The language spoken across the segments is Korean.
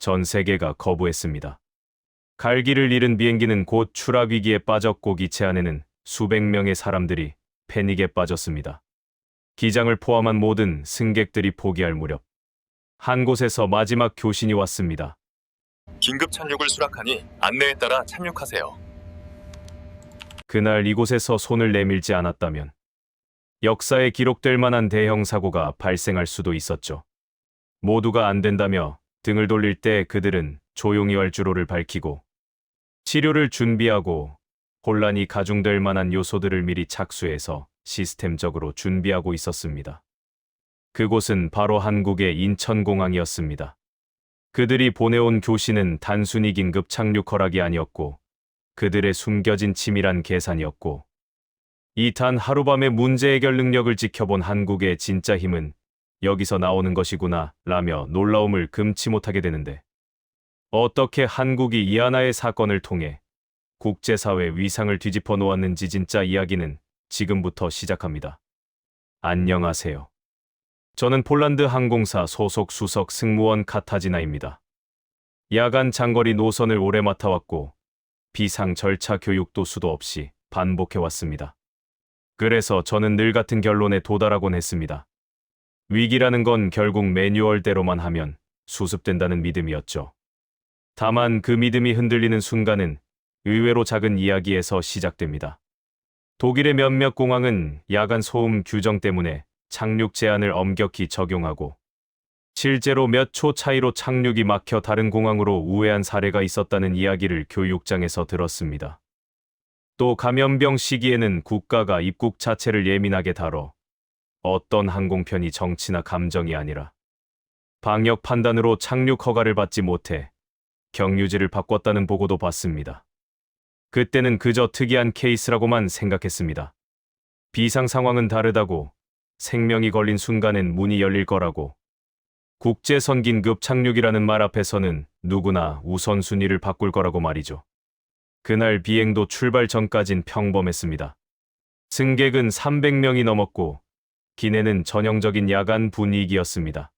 전 세계가 거부했습니다. 갈기를 잃은 비행기는 곧 추락 위기에 빠졌고 기체 안에는 수백 명의 사람들이 패닉에 빠졌습니다. 기장을 포함한 모든 승객들이 포기할 무렵 한 곳에서 마지막 교신이 왔습니다. 긴급 착륙을 수락하니 안내에 따라 착륙하세요. 그날 이곳에서 손을 내밀지 않았다면 역사에 기록될 만한 대형 사고가 발생할 수도 있었죠. 모두가 안 된다며 등을 돌릴 때 그들은 조용히 활주로를 밝히고 치료를 준비하고 혼란이 가중될 만한 요소들을 미리 착수해서 시스템적으로 준비하고 있었습니다. 그곳은 바로 한국의 인천공항이었습니다. 그들이 보내온 교신은 단순히 긴급 착륙 허락이 아니었고 그들의 숨겨진 치밀한 계산이었고 이 단 하룻밤의 문제 해결 능력을 지켜본 한국의 진짜 힘은 여기서 나오는 것이구나 라며 놀라움을 금치 못하게 되는데 어떻게 한국이 이 하나의 사건을 통해 국제사회 위상을 뒤집어 놓았는지 진짜 이야기는 지금부터 시작합니다. 안녕하세요. 저는 폴란드 항공사 소속 수석 승무원 카타지나입니다. 야간 장거리 노선을 오래 맡아왔고 비상 절차 교육도 수도 없이 반복해왔습니다. 그래서 저는 늘 같은 결론에 도달하곤 했습니다. 위기라는 건 결국 매뉴얼대로만 하면 수습된다는 믿음이었죠. 다만 그 믿음이 흔들리는 순간은 의외로 작은 이야기에서 시작됩니다. 독일의 몇몇 공항은 야간 소음 규정 때문에 착륙 제한을 엄격히 적용하고 실제로 몇 초 차이로 착륙이 막혀 다른 공항으로 우회한 사례가 있었다는 이야기를 교육장에서 들었습니다. 또 감염병 시기에는 국가가 입국 자체를 예민하게 다뤄 어떤 항공편이 정치나 감정이 아니라 방역 판단으로 착륙 허가를 받지 못해 경유지를 바꿨다는 보고도 봤습니다. 그때는 그저 특이한 케이스라고만 생각했습니다. 비상 상황은 다르다고, 생명이 걸린 순간엔 문이 열릴 거라고, 국제선 긴급 착륙이라는 말 앞에서는 누구나 우선순위를 바꿀 거라고 말이죠. 그날 비행도 출발 전까진 평범했습니다. 승객은 300명이 넘었고 기내는 전형적인 야간 분위기였습니다.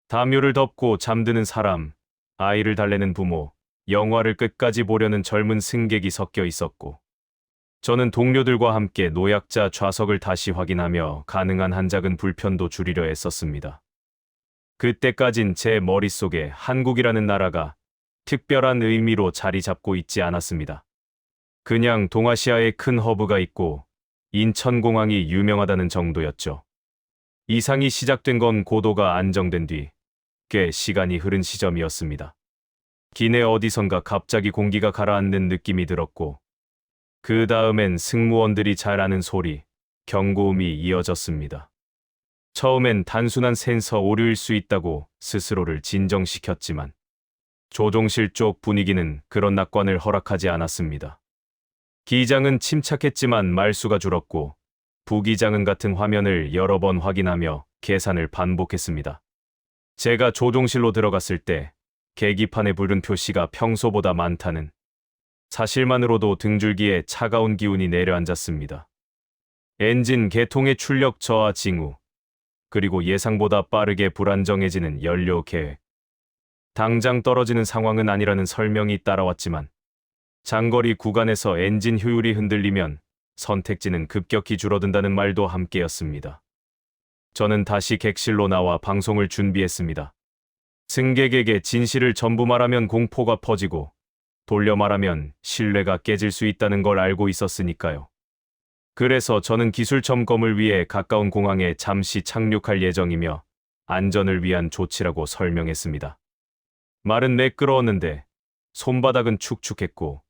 담요를 덮고 잠드는 사람, 아이를 달래는 부모, 영화를 끝까지 보려는 젊은 승객이 섞여 있었고 저는 동료들과 함께 노약자 좌석을 다시 확인하며 가능한 한 작은 불편도 줄이려 애썼습니다. 그때까진 제 머릿속에 한국이라는 나라가 특별한 의미로 자리 잡고 있지 않았습니다. 그냥 동아시아에 큰 허브가 있고 인천공항이 유명하다는 정도였죠. 이상이 시작된 건 고도가 안정된 뒤 꽤 시간이 흐른 시점이었습니다. 기내 어디선가 갑자기 공기가 가라앉는 느낌이 들었고 그 다음엔 승무원들이 잘 아는 소리, 경고음이 이어졌습니다. 처음엔 단순한 센서 오류일 수 있다고 스스로를 진정시켰지만 조종실 쪽 분위기는 그런 낙관을 허락하지 않았습니다. 기장은 침착했지만 말수가 줄었고 부기장은 같은 화면을 여러 번 확인하며 계산을 반복했습니다. 제가 조종실로 들어갔을 때 계기판에 붉은 표시가 평소보다 많다는 사실만으로도 등줄기에 차가운 기운이 내려앉았습니다. 엔진 개통의 출력 저하 징후, 그리고 예상보다 빠르게 불안정해지는 연료 계획. 당장 떨어지는 상황은 아니라는 설명이 따라왔지만 장거리 구간에서 엔진 효율이 흔들리면 선택지는 급격히 줄어든다는 말도 함께였습니다. 저는 다시 객실로 나와 방송을 준비했습니다. 승객에게 진실을 전부 말하면 공포가 퍼지고 돌려 말하면 신뢰가 깨질 수 있다는 걸 알고 있었으니까요. 그래서 저는 기술 점검을 위해 가까운 공항에 잠시 착륙할 예정이며 안전을 위한 조치라고 설명했습니다. 말은 매끄러웠는데 손바닥은 축축했고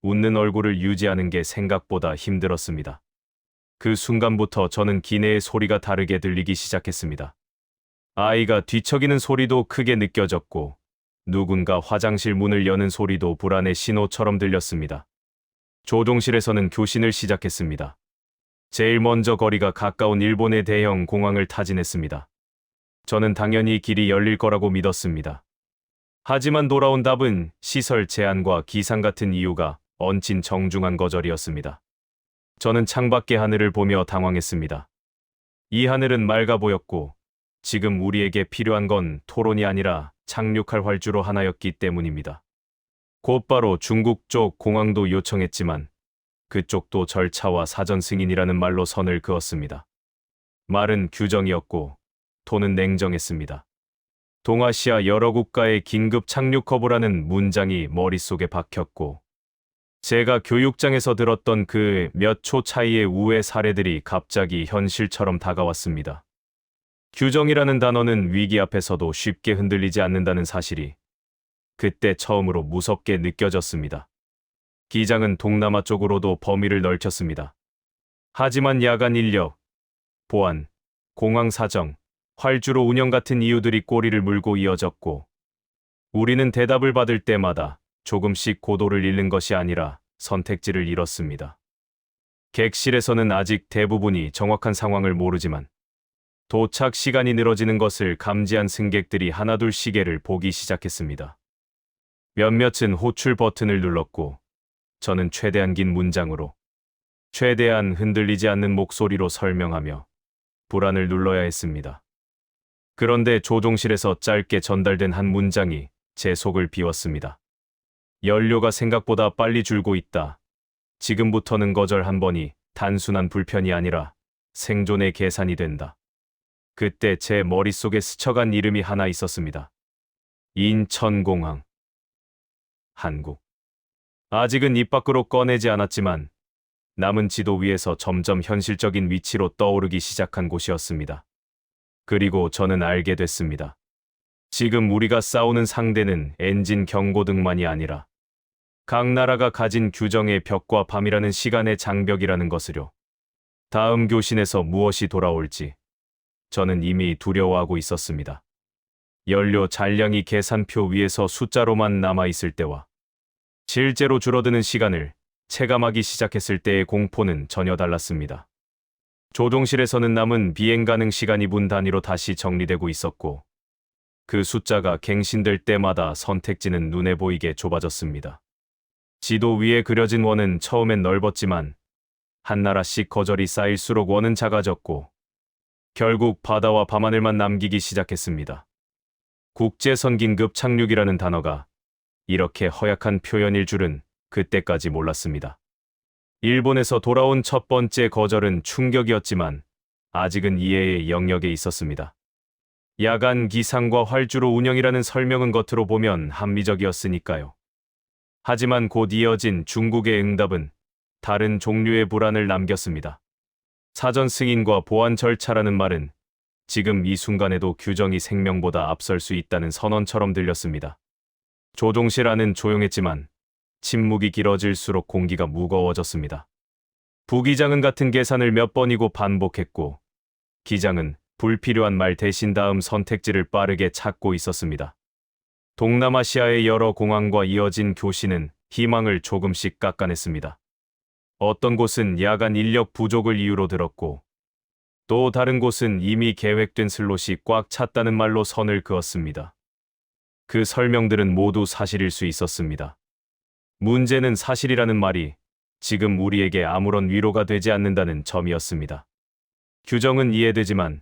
웃는 얼굴을 유지하는 게 생각보다 힘들었습니다. 그 순간부터 저는 기내의 소리가 다르게 들리기 시작했습니다. 아이가 뒤척이는 소리도 크게 느껴졌고 누군가 화장실 문을 여는 소리도 불안의 신호처럼 들렸습니다. 조종실에서는 교신을 시작했습니다. 제일 먼저 거리가 가까운 일본의 대형 공항을 타진했습니다. 저는 당연히 길이 열릴 거라고 믿었습니다. 하지만 돌아온 답은 시설 제한과 기상 같은 이유가 얹힌 정중한 거절이었습니다. 저는 창밖의 하늘을 보며 당황했습니다. 이 하늘은 맑아 보였고 지금 우리에게 필요한 건 토론이 아니라 착륙할 활주로 하나였기 때문입니다. 곧바로 중국 쪽 공항도 요청했지만 그쪽도 절차와 사전 승인이라는 말로 선을 그었습니다. 말은 규정이었고 톤은 냉정했습니다. 동아시아 여러 국가의 긴급 착륙 거부라는 문장이 머릿속에 박혔고 제가 교육장에서 들었던 그 몇 초 차이의 우회 사례들이 갑자기 현실처럼 다가왔습니다. 규정이라는 단어는 위기 앞에서도 쉽게 흔들리지 않는다는 사실이 그때 처음으로 무섭게 느껴졌습니다. 기장은 동남아 쪽으로도 범위를 넓혔습니다. 하지만 야간 인력, 보안, 공항 사정, 활주로 운영 같은 이유들이 꼬리를 물고 이어졌고 우리는 대답을 받을 때마다 조금씩 고도를 잃는 것이 아니라 선택지를 잃었습니다. 객실에서는 아직 대부분이 정확한 상황을 모르지만 도착 시간이 늘어지는 것을 감지한 승객들이 하나둘 시계를 보기 시작했습니다. 몇몇은 호출 버튼을 눌렀고 저는 최대한 긴 문장으로 최대한 흔들리지 않는 목소리로 설명하며 불안을 눌러야 했습니다. 그런데 조종실에서 짧게 전달된 한 문장이 제 속을 비웠습니다. 연료가 생각보다 빨리 줄고 있다. 지금부터는 거절 한 번이 단순한 불편이 아니라 생존의 계산이 된다. 그때 제 머릿속에 스쳐간 이름이 하나 있었습니다. 인천공항. 한국. 아직은 입 밖으로 꺼내지 않았지만 남은 지도 위에서 점점 현실적인 위치로 떠오르기 시작한 곳이었습니다. 그리고 저는 알게 됐습니다. 지금 우리가 싸우는 상대는 엔진 경고등만이 아니라 각 나라가 가진 규정의 벽과 밤이라는 시간의 장벽이라는 것을요. 다음 교신에서 무엇이 돌아올지 저는 이미 두려워하고 있었습니다. 연료 잔량이 계산표 위에서 숫자로만 남아있을 때와 실제로 줄어드는 시간을 체감하기 시작했을 때의 공포는 전혀 달랐습니다. 조종실에서는 남은 비행 가능 시간이 분 단위로 다시 정리되고 있었고 그 숫자가 갱신될 때마다 선택지는 눈에 보이게 좁아졌습니다. 지도 위에 그려진 원은 처음엔 넓었지만 한 나라씩 거절이 쌓일수록 원은 작아졌고 결국 바다와 밤하늘만 남기기 시작했습니다. 국제선 긴급 착륙이라는 단어가 이렇게 허약한 표현일 줄은 그때까지 몰랐습니다. 일본에서 돌아온 첫 번째 거절은 충격이었지만 아직은 이해의 영역에 있었습니다. 야간 기상과 활주로 운영이라는 설명은 겉으로 보면 합리적이었으니까요. 하지만 곧 이어진 중국의 응답은 다른 종류의 불안을 남겼습니다. 사전 승인과 보안 절차라는 말은 지금 이 순간에도 규정이 생명보다 앞설 수 있다는 선언처럼 들렸습니다. 조종실 안은 조용했지만 침묵이 길어질수록 공기가 무거워졌습니다. 부기장은 같은 계산을 몇 번이고 반복했고 기장은 불필요한 말 대신 다음 선택지를 빠르게 찾고 있었습니다. 동남아시아의 여러 공항과 이어진 교신은 희망을 조금씩 깎아냈습니다. 어떤 곳은 야간 인력 부족을 이유로 들었고 또 다른 곳은 이미 계획된 슬롯이 꽉 찼다는 말로 선을 그었습니다. 그 설명들은 모두 사실일 수 있었습니다. 문제는 사실이라는 말이 지금 우리에게 아무런 위로가 되지 않는다는 점이었습니다. 규정은 이해되지만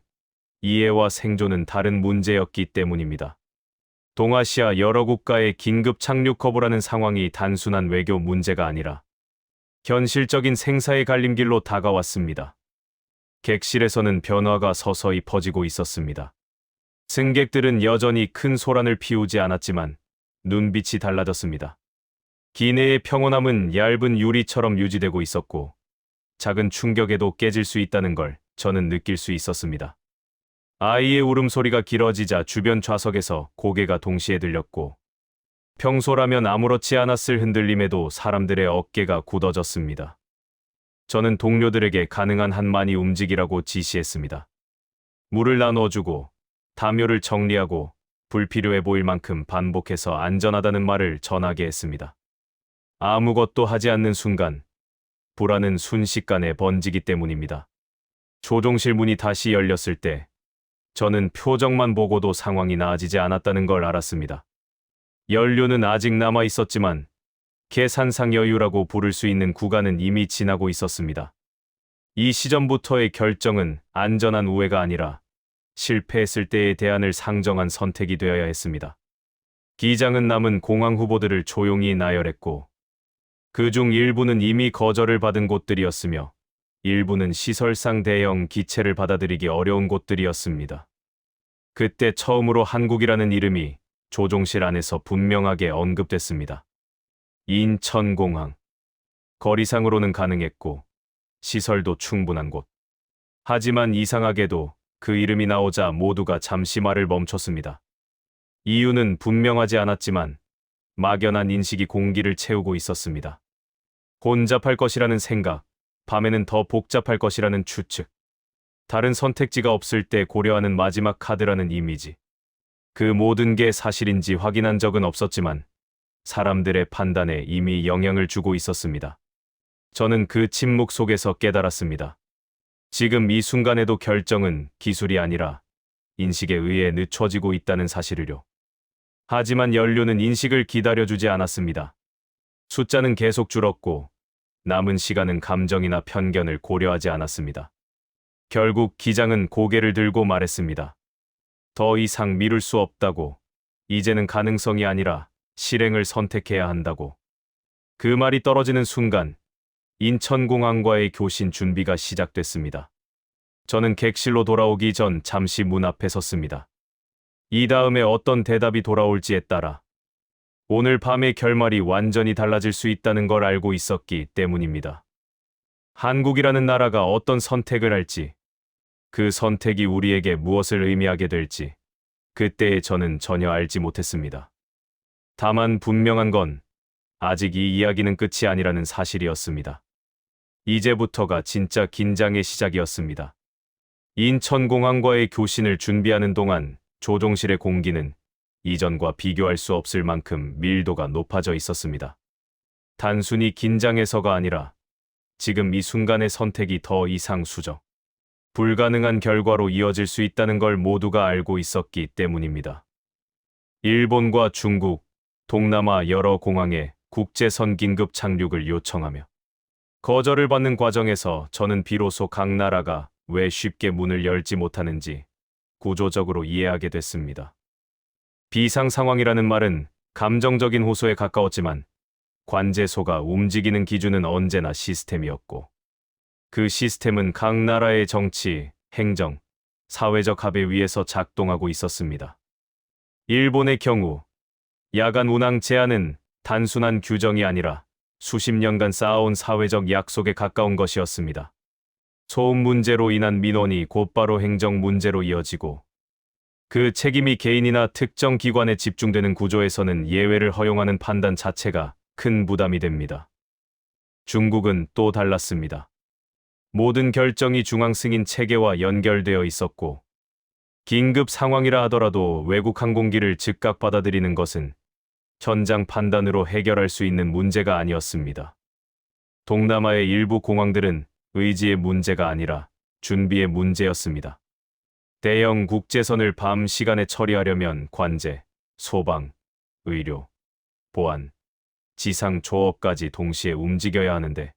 이해와 생존은 다른 문제였기 때문입니다. 동아시아 여러 국가의 긴급 착륙 거부라는 상황이 단순한 외교 문제가 아니라 현실적인 생사의 갈림길로 다가왔습니다. 객실에서는 변화가 서서히 퍼지고 있었습니다. 승객들은 여전히 큰 소란을 피우지 않았지만 눈빛이 달라졌습니다. 기내의 평온함은 얇은 유리처럼 유지되고 있었고 작은 충격에도 깨질 수 있다는 걸 저는 느낄 수 있었습니다. 아이의 울음소리가 길어지자 주변 좌석에서 고개가 동시에 들렸고 평소라면 아무렇지 않았을 흔들림에도 사람들의 어깨가 굳어졌습니다. 저는 동료들에게 가능한 한 많이 움직이라고 지시했습니다. 물을 나눠주고 담요를 정리하고 불필요해 보일 만큼 반복해서 안전하다는 말을 전하게 했습니다. 아무것도 하지 않는 순간 불안은 순식간에 번지기 때문입니다. 조종실 문이 다시 열렸을 때 저는 표정만 보고도 상황이 나아지지 않았다는 걸 알았습니다. 연료는 아직 남아 있었지만 계산상 여유라고 부를 수 있는 구간은 이미 지나고 있었습니다. 이 시점부터의 결정은 안전한 우회가 아니라 실패했을 때의 대안을 상정한 선택이 되어야 했습니다. 기장은 남은 공항 후보들을 조용히 나열했고, 그중 일부는 이미 거절을 받은 곳들이었으며, 일부는 시설상 대형 기체를 받아들이기 어려운 곳들이었습니다. 그때 처음으로 한국이라는 이름이 조종실 안에서 분명하게 언급됐습니다. 인천공항. 거리상으로는 가능했고, 시설도 충분한 곳. 하지만 이상하게도 그 이름이 나오자 모두가 잠시 말을 멈췄습니다. 이유는 분명하지 않았지만 막연한 인식이 공기를 채우고 있었습니다. 혼잡할 것이라는 생각, 밤에는 더 복잡할 것이라는 추측, 다른 선택지가 없을 때 고려하는 마지막 카드라는 이미지. 그 모든 게 사실인지 확인한 적은 없었지만 사람들의 판단에 이미 영향을 주고 있었습니다. 저는 그 침묵 속에서 깨달았습니다. 지금 이 순간에도 결정은 기술이 아니라 인식에 의해 늦춰지고 있다는 사실을요. 하지만 연료는 인식을 기다려주지 않았습니다. 숫자는 계속 줄었고 남은 시간은 감정이나 편견을 고려하지 않았습니다. 결국 기장은 고개를 들고 말했습니다. 더 이상 미룰 수 없다고. 이제는 가능성이 아니라 실행을 선택해야 한다고. 그 말이 떨어지는 순간 인천공항과의 교신 준비가 시작됐습니다. 저는 객실로 돌아오기 전 잠시 문 앞에 섰습니다. 이 다음에 어떤 대답이 돌아올지에 따라 오늘 밤의 결말이 완전히 달라질 수 있다는 걸 알고 있었기 때문입니다. 한국이라는 나라가 어떤 선택을 할지, 그 선택이 우리에게 무엇을 의미하게 될지, 그때의 저는 전혀 알지 못했습니다. 다만 분명한 건 아직 이 이야기는 끝이 아니라는 사실이었습니다. 이제부터가 진짜 긴장의 시작이었습니다. 인천공항과의 교신을 준비하는 동안 조종실의 공기는 이전과 비교할 수 없을 만큼 밀도가 높아져 있었습니다. 단순히 긴장해서가 아니라 지금 이 순간의 선택이 더 이상 수정, 불가능한 결과로 이어질 수 있다는 걸 모두가 알고 있었기 때문입니다. 일본과 중국, 동남아 여러 공항에 국제선 긴급 착륙을 요청하며 거절을 받는 과정에서 저는 비로소 각 나라가 왜 쉽게 문을 열지 못하는지 구조적으로 이해하게 됐습니다. 비상 상황이라는 말은 감정적인 호소에 가까웠지만 관제소가 움직이는 기준은 언제나 시스템이었고 그 시스템은 각 나라의 정치, 행정, 사회적 합에 의해서 작동하고 있었습니다. 일본의 경우 야간 운항 제한은 단순한 규정이 아니라 수십 년간 쌓아온 사회적 약속에 가까운 것이었습니다. 소음 문제로 인한 민원이 곧바로 행정 문제로 이어지고 그 책임이 개인이나 특정 기관에 집중되는 구조에서는 예외를 허용하는 판단 자체가 큰 부담이 됩니다. 중국은 또 달랐습니다. 모든 결정이 중앙 승인 체계와 연결되어 있었고 긴급 상황이라 하더라도 외국 항공기를 즉각 받아들이는 것은 현장 판단으로 해결할 수 있는 문제가 아니었습니다. 동남아의 일부 공항들은 의지의 문제가 아니라 준비의 문제였습니다. 대형 국제선을 밤 시간에 처리하려면 관제, 소방, 의료, 보안, 지상 조업까지 동시에 움직여야 하는데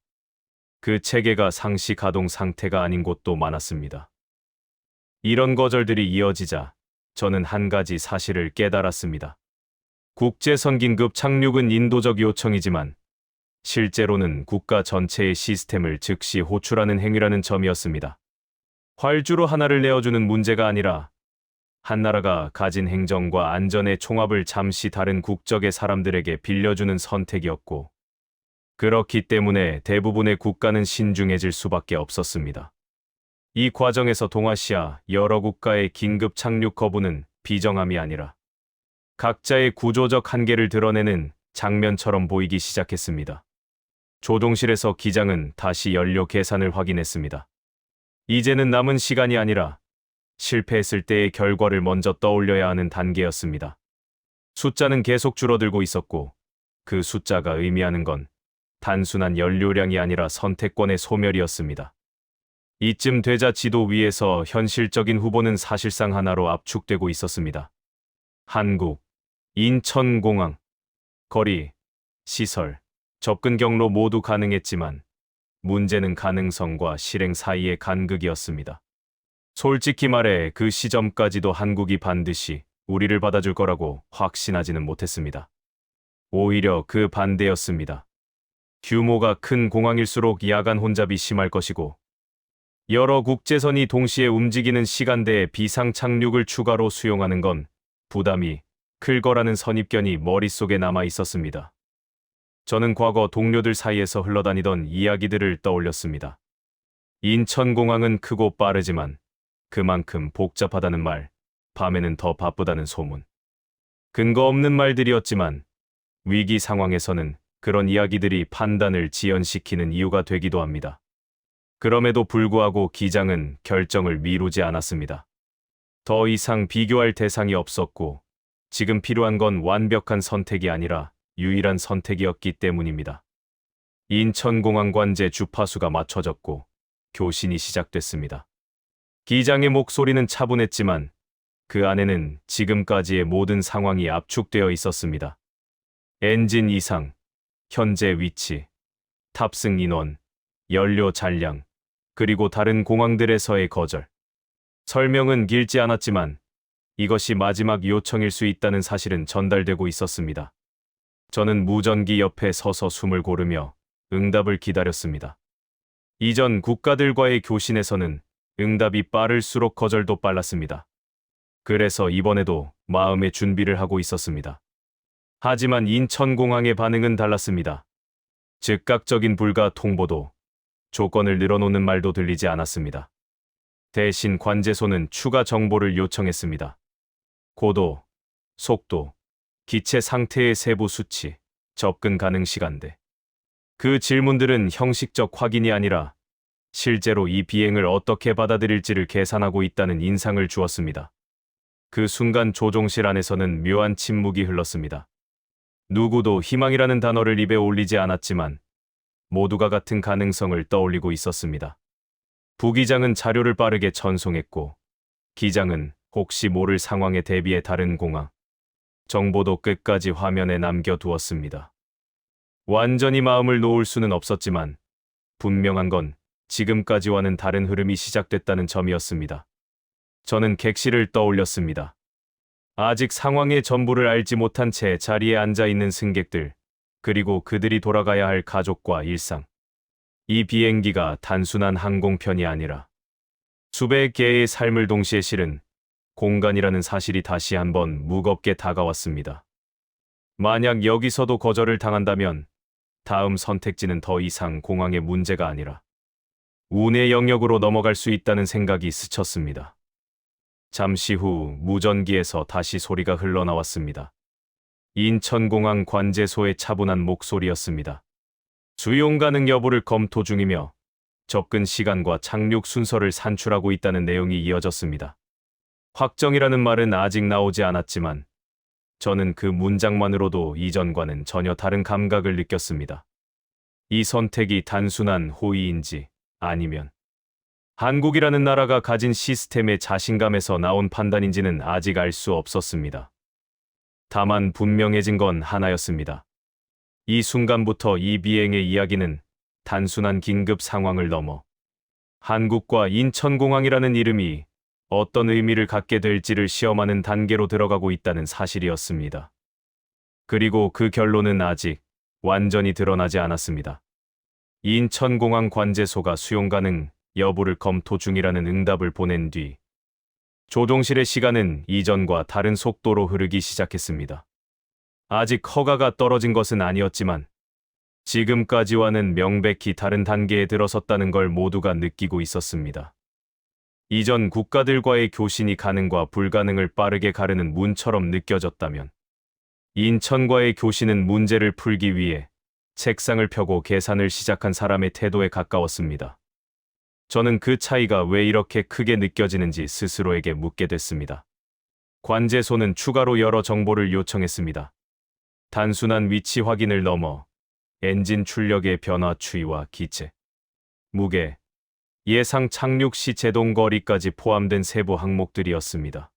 그 체계가 상시 가동 상태가 아닌 곳도 많았습니다. 이런 거절들이 이어지자 저는 한 가지 사실을 깨달았습니다. 국제선 긴급 착륙은 인도적 요청이지만 실제로는 국가 전체의 시스템을 즉시 호출하는 행위라는 점이었습니다. 활주로 하나를 내어주는 문제가 아니라 한 나라가 가진 행정과 안전의 총합을 잠시 다른 국적의 사람들에게 빌려주는 선택이었고 그렇기 때문에 대부분의 국가는 신중해질 수밖에 없었습니다. 이 과정에서 동아시아 여러 국가의 긴급 착륙 거부는 비정함이 아니라 각자의 구조적 한계를 드러내는 장면처럼 보이기 시작했습니다. 조종실에서 기장은 다시 연료 계산을 확인했습니다. 이제는 남은 시간이 아니라 실패했을 때의 결과를 먼저 떠올려야 하는 단계였습니다. 숫자는 계속 줄어들고 있었고 그 숫자가 의미하는 건 단순한 연료량이 아니라 선택권의 소멸이었습니다. 이쯤 되자 지도 위에서 현실적인 후보는 사실상 하나로 압축되고 있었습니다. 한국, 인천공항, 거리, 시설, 접근 경로 모두 가능했지만 문제는 가능성과 실행 사이의 간극이었습니다. 솔직히 말해 그 시점까지도 한국이 반드시 우리를 받아줄 거라고 확신하지는 못했습니다. 오히려 그 반대였습니다. 규모가 큰 공항일수록 야간 혼잡이 심할 것이고 여러 국제선이 동시에 움직이는 시간대에 비상 착륙을 추가로 수용하는 건 부담이 클 거라는 선입견이 머릿속에 남아 있었습니다. 저는 과거 동료들 사이에서 흘러다니던 이야기들을 떠올렸습니다. 인천공항은 크고 빠르지만 그만큼 복잡하다는 말, 밤에는 더 바쁘다는 소문. 근거 없는 말들이었지만 위기 상황에서는 그런 이야기들이 판단을 지연시키는 이유가 되기도 합니다. 그럼에도 불구하고 기장은 결정을 미루지 않았습니다. 더 이상 비교할 대상이 없었고 지금 필요한 건 완벽한 선택이 아니라 유일한 선택이었기 때문입니다. 인천공항 관제 주파수가 맞춰졌고 교신이 시작됐습니다. 기장의 목소리는 차분했지만 그 안에는 지금까지의 모든 상황이 압축되어 있었습니다. 엔진 이상, 현재 위치, 탑승 인원, 연료 잔량, 그리고 다른 공항들에서의 거절. 설명은 길지 않았지만 이것이 마지막 요청일 수 있다는 사실은 전달되고 있었습니다. 저는 무전기 옆에 서서 숨을 고르며 응답을 기다렸습니다. 이전 국가들과의 교신에서는 응답이 빠를수록 거절도 빨랐습니다. 그래서 이번에도 마음의 준비를 하고 있었습니다. 하지만 인천공항의 반응은 달랐습니다. 즉각적인 불가 통보도 조건을 늘어놓는 말도 들리지 않았습니다. 대신 관제소는 추가 정보를 요청했습니다. 고도, 속도, 기체 상태의 세부 수치, 접근 가능 시간대. 그 질문들은 형식적 확인이 아니라 실제로 이 비행을 어떻게 받아들일지를 계산하고 있다는 인상을 주었습니다. 그 순간 조종실 안에서는 묘한 침묵이 흘렀습니다. 누구도 희망이라는 단어를 입에 올리지 않았지만 모두가 같은 가능성을 떠올리고 있었습니다. 부기장은 자료를 빠르게 전송했고 기장은 혹시 모를 상황에 대비해 다른 공항, 정보도 끝까지 화면에 남겨두었습니다. 완전히 마음을 놓을 수는 없었지만 분명한 건 지금까지와는 다른 흐름이 시작됐다는 점이었습니다. 저는 객실을 떠올렸습니다. 아직 상황의 전부를 알지 못한 채 자리에 앉아 있는 승객들, 그리고 그들이 돌아가야 할 가족과 일상. 이 비행기가 단순한 항공편이 아니라 수백 개의 삶을 동시에 실은 공간이라는 사실이 다시 한번 무겁게 다가왔습니다. 만약 여기서도 거절을 당한다면 다음 선택지는 더 이상 공항의 문제가 아니라 운의 영역으로 넘어갈 수 있다는 생각이 스쳤습니다. 잠시 후 무전기에서 다시 소리가 흘러나왔습니다. 인천공항 관제소의 차분한 목소리였습니다. 수용 가능 여부를 검토 중이며 접근 시간과 착륙 순서를 산출하고 있다는 내용이 이어졌습니다. 확정이라는 말은 아직 나오지 않았지만 저는 그 문장만으로도 이전과는 전혀 다른 감각을 느꼈습니다. 이 선택이 단순한 호의인지 아니면 한국이라는 나라가 가진 시스템의 자신감에서 나온 판단인지는 아직 알 수 없었습니다. 다만 분명해진 건 하나였습니다. 이 순간부터 이 비행의 이야기는 단순한 긴급 상황을 넘어 한국과 인천공항이라는 이름이 어떤 의미를 갖게 될지를 시험하는 단계로 들어가고 있다는 사실이었습니다. 그리고 그 결론은 아직 완전히 드러나지 않았습니다. 인천공항 관제소가 수용 가능 여부를 검토 중이라는 응답을 보낸 뒤 조종실의 시간은 이전과 다른 속도로 흐르기 시작했습니다. 아직 허가가 떨어진 것은 아니었지만 지금까지와는 명백히 다른 단계에 들어섰다는 걸 모두가 느끼고 있었습니다. 이전 국가들과의 교신이 가능과 불가능을 빠르게 가르는 문처럼 느껴졌다면 인천과의 교신은 문제를 풀기 위해 책상을 펴고 계산을 시작한 사람의 태도에 가까웠습니다. 저는 그 차이가 왜 이렇게 크게 느껴지는지 스스로에게 묻게 됐습니다. 관제소는 추가로 여러 정보를 요청했습니다. 단순한 위치 확인을 넘어 엔진 출력의 변화 추이와 기체, 무게, 예상 착륙 시 제동 거리까지 포함된 세부 항목들이었습니다.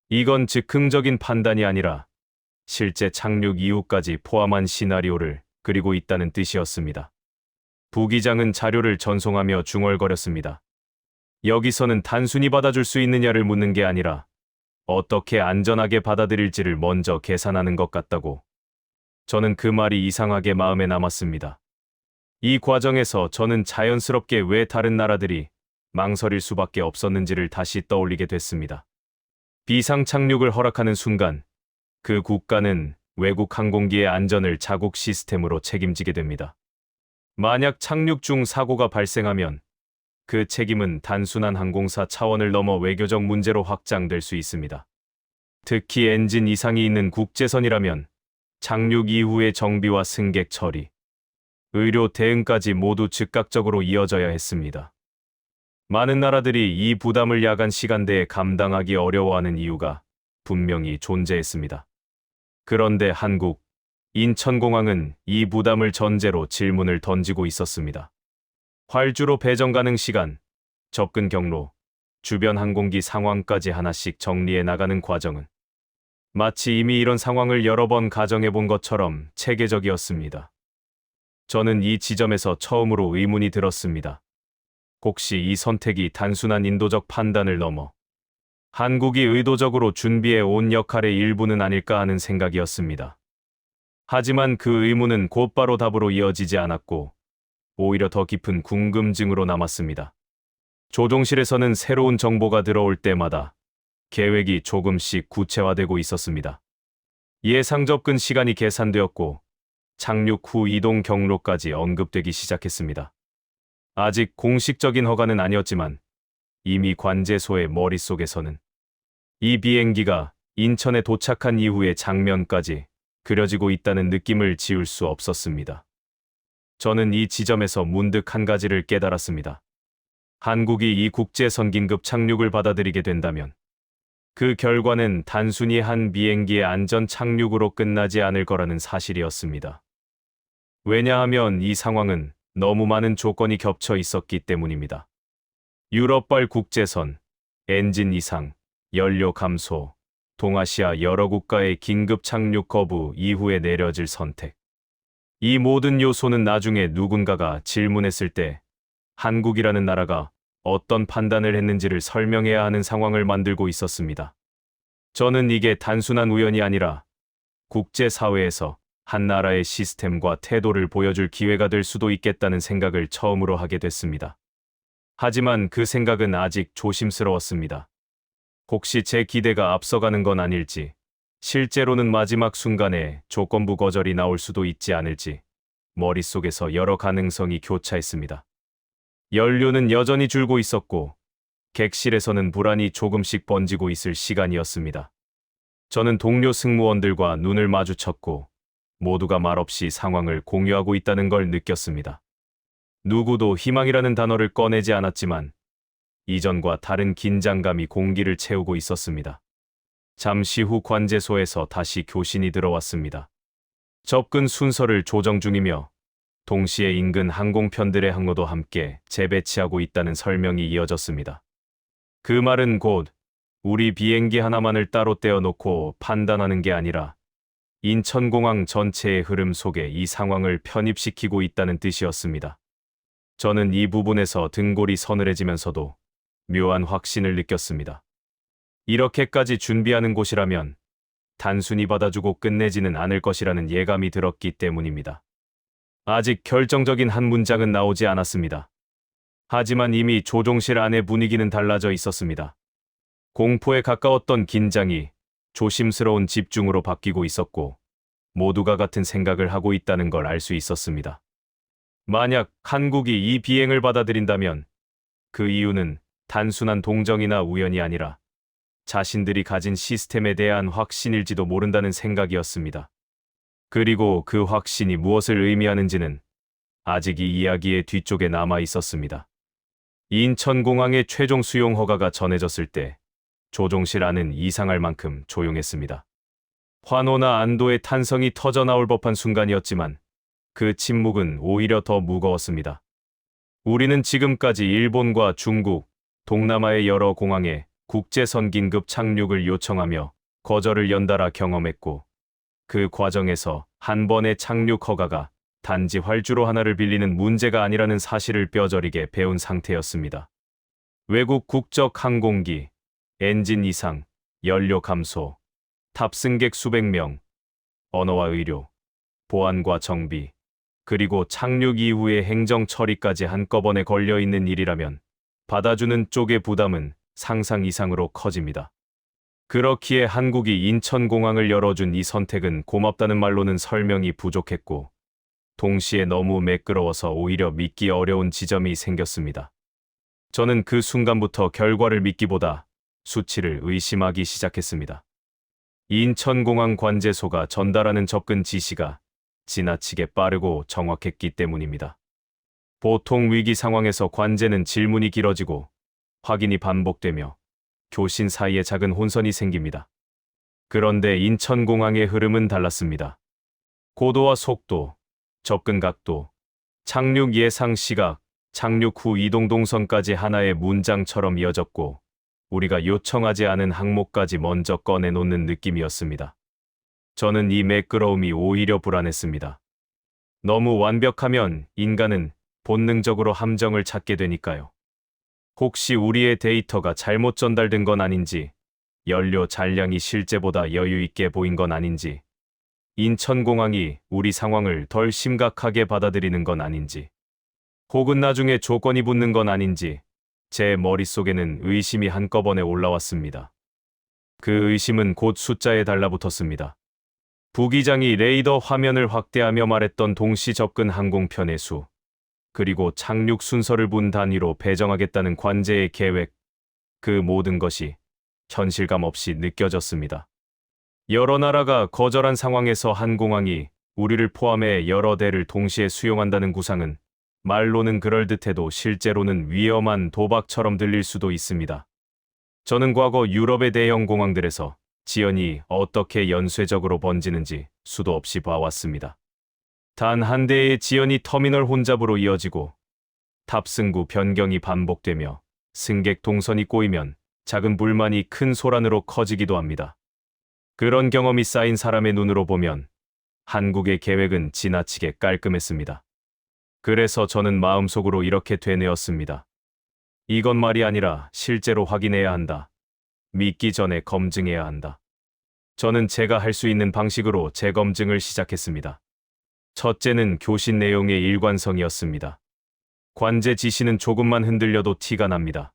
이건 즉흥적인 판단이 아니라 실제 착륙 이후까지 포함한 시나리오를 그리고 있다는 뜻이었습니다. 부기장은 자료를 전송하며 중얼거렸습니다. 여기서는 단순히 받아줄 수 있느냐를 묻는 게 아니라 어떻게 안전하게 받아들일지를 먼저 계산하는 것 같다고. 저는 그 말이 이상하게 마음에 남았습니다. 이 과정에서 저는 자연스럽게 왜 다른 나라들이 망설일 수밖에 없었는지를 다시 떠올리게 됐습니다. 비상 착륙을 허락하는 순간 그 국가는 외국 항공기의 안전을 자국 시스템으로 책임지게 됩니다. 만약 착륙 중 사고가 발생하면 그 책임은 단순한 항공사 차원을 넘어 외교적 문제로 확장될 수 있습니다. 특히 엔진 이상이 있는 국제선이라면 착륙 이후의 정비와 승객 처리, 의료 대응까지 모두 즉각적으로 이어져야 했습니다. 많은 나라들이 이 부담을 야간 시간대에 감당하기 어려워하는 이유가 분명히 존재했습니다. 그런데 한국, 인천공항은 이 부담을 전제로 질문을 던지고 있었습니다. 활주로 배정 가능 시간, 접근 경로, 주변 항공기 상황까지 하나씩 정리해 나가는 과정은 마치 이미 이런 상황을 여러 번 가정해 본 것처럼 체계적이었습니다. 저는 이 지점에서 처음으로 의문이 들었습니다. 혹시 이 선택이 단순한 인도적 판단을 넘어 한국이 의도적으로 준비해 온 역할의 일부는 아닐까 하는 생각이었습니다. 하지만 그 의문은 곧바로 답으로 이어지지 않았고 오히려 더 깊은 궁금증으로 남았습니다. 조종실에서는 새로운 정보가 들어올 때마다 계획이 조금씩 구체화되고 있었습니다. 예상 접근 시간이 계산되었고 착륙 후 이동 경로까지 언급되기 시작했습니다. 아직 공식적인 허가는 아니었지만 이미 관제소의 머릿속에서는 이 비행기가 인천에 도착한 이후의 장면까지 그려지고 있다는 느낌을 지울 수 없었습니다. 저는 이 지점에서 문득 한 가지를 깨달았습니다. 한국이 이 국제선 긴급 착륙을 받아들이게 된다면 그 결과는 단순히 한 비행기의 안전 착륙으로 끝나지 않을 거라는 사실이었습니다. 왜냐하면 이 상황은 너무 많은 조건이 겹쳐 있었기 때문입니다. 유럽발 국제선, 엔진 이상, 연료 감소, 동아시아 여러 국가의 긴급 착륙 거부 이후에 내려질 선택. 이 모든 요소는 나중에 누군가가 질문했을 때 한국이라는 나라가 어떤 판단을 했는지를 설명해야 하는 상황을 만들고 있었습니다. 저는 이게 단순한 우연이 아니라 국제사회에서 한 나라의 시스템과 태도를 보여줄 기회가 될 수도 있겠다는 생각을 처음으로 하게 됐습니다. 하지만 그 생각은 아직 조심스러웠습니다. 혹시 제 기대가 앞서가는 건 아닐지, 실제로는 마지막 순간에 조건부 거절이 나올 수도 있지 않을지, 머릿속에서 여러 가능성이 교차했습니다. 연료는 여전히 줄고 있었고, 객실에서는 불안이 조금씩 번지고 있을 시간이었습니다. 저는 동료 승무원들과 눈을 마주쳤고, 모두가 말없이 상황을 공유하고 있다는 걸 느꼈습니다. 누구도 희망이라는 단어를 꺼내지 않았지만, 이전과 다른 긴장감이 공기를 채우고 있었습니다. 잠시 후 관제소에서 다시 교신이 들어왔습니다. 접근 순서를 조정 중이며 동시에 인근 항공편들의 항로도 함께 재배치하고 있다는 설명이 이어졌습니다. 그 말은 곧 우리 비행기 하나만을 따로 떼어놓고 판단하는 게 아니라 인천공항 전체의 흐름 속에 이 상황을 편입시키고 있다는 뜻이었습니다. 저는 이 부분에서 등골이 서늘해지면서도 묘한 확신을 느꼈습니다. 이렇게까지 준비하는 곳이라면 단순히 받아주고 끝내지는 않을 것이라는 예감이 들었기 때문입니다. 아직 결정적인 한 문장은 나오지 않았습니다. 하지만 이미 조종실 안의 분위기는 달라져 있었습니다. 공포에 가까웠던 긴장이 조심스러운 집중으로 바뀌고 있었고 모두가 같은 생각을 하고 있다는 걸 알 수 있었습니다. 만약 한국이 이 비행을 받아들인다면 그 이유는 단순한 동정이나 우연이 아니라 자신들이 가진 시스템에 대한 확신일지도 모른다는 생각이었습니다. 그리고 그 확신이 무엇을 의미하는지는 아직 이 이야기의 뒤쪽에 남아 있었습니다. 인천공항의 최종 수용 허가가 전해졌을 때 조종실 안은 이상할 만큼 조용했습니다. 환호나 안도의 탄성이 터져나올 법한 순간이었지만 그 침묵은 오히려 더 무거웠습니다. 우리는 지금까지 일본과 중국, 동남아의 여러 공항에 국제선 긴급 착륙을 요청하며 거절을 연달아 경험했고 그 과정에서 한 번의 착륙 허가가 단지 활주로 하나를 빌리는 문제가 아니라는 사실을 뼈저리게 배운 상태였습니다. 외국 국적 항공기, 엔진 이상, 연료 감소, 탑승객 수백 명, 언어와 의료, 보안과 정비, 그리고 착륙 이후의 행정 처리까지 한꺼번에 걸려 있는 일이라면 받아주는 쪽의 부담은 상상 이상으로 커집니다. 그렇기에 한국이 인천공항을 열어준 이 선택은 고맙다는 말로는 설명이 부족했고, 동시에 너무 매끄러워서 오히려 믿기 어려운 지점이 생겼습니다. 저는 그 순간부터 결과를 믿기보다 수치를 의심하기 시작했습니다. 인천공항 관제소가 전달하는 접근 지시가 지나치게 빠르고 정확했기 때문입니다. 보통 위기 상황에서 관제는 질문이 길어지고 확인이 반복되며 교신 사이에 작은 혼선이 생깁니다. 그런데 인천공항의 흐름은 달랐습니다. 고도와 속도, 접근 각도, 착륙 예상 시각, 착륙 후 이동 동선까지 하나의 문장처럼 이어졌고, 우리가 요청하지 않은 항목까지 먼저 꺼내놓는 느낌이었습니다. 저는 이 매끄러움이 오히려 불안했습니다. 너무 완벽하면 인간은 본능적으로 함정을 찾게 되니까요. 혹시 우리의 데이터가 잘못 전달된 건 아닌지, 연료 잔량이 실제보다 여유 있게 보인 건 아닌지, 인천공항이 우리 상황을 덜 심각하게 받아들이는 건 아닌지, 혹은 나중에 조건이 붙는 건 아닌지, 제 머릿속에는 의심이 한꺼번에 올라왔습니다. 그 의심은 곧 숫자에 달라붙었습니다. 부기장이 레이더 화면을 확대하며 말했던 동시 접근 항공편의 수, 그리고 착륙 순서를 분 단위로 배정하겠다는 관제의 계획, 그 모든 것이 현실감 없이 느껴졌습니다. 여러 나라가 거절한 상황에서 한 공항이 우리를 포함해 여러 대를 동시에 수용한다는 구상은 말로는 그럴듯해도 실제로는 위험한 도박처럼 들릴 수도 있습니다. 저는 과거 유럽의 대형 공항들에서 지연이 어떻게 연쇄적으로 번지는지 수도 없이 봐왔습니다. 단 한 대의 지연이 터미널 혼잡으로 이어지고 탑승구 변경이 반복되며 승객 동선이 꼬이면 작은 불만이 큰 소란으로 커지기도 합니다. 그런 경험이 쌓인 사람의 눈으로 보면 한국의 계획은 지나치게 깔끔했습니다. 그래서 저는 마음속으로 이렇게 되뇌었습니다. 이건 말이 아니라 실제로 확인해야 한다. 믿기 전에 검증해야 한다. 저는 제가 할 수 있는 방식으로 재검증을 시작했습니다. 첫째는 교신 내용의 일관성이었습니다. 관제 지시는 조금만 흔들려도 티가 납니다.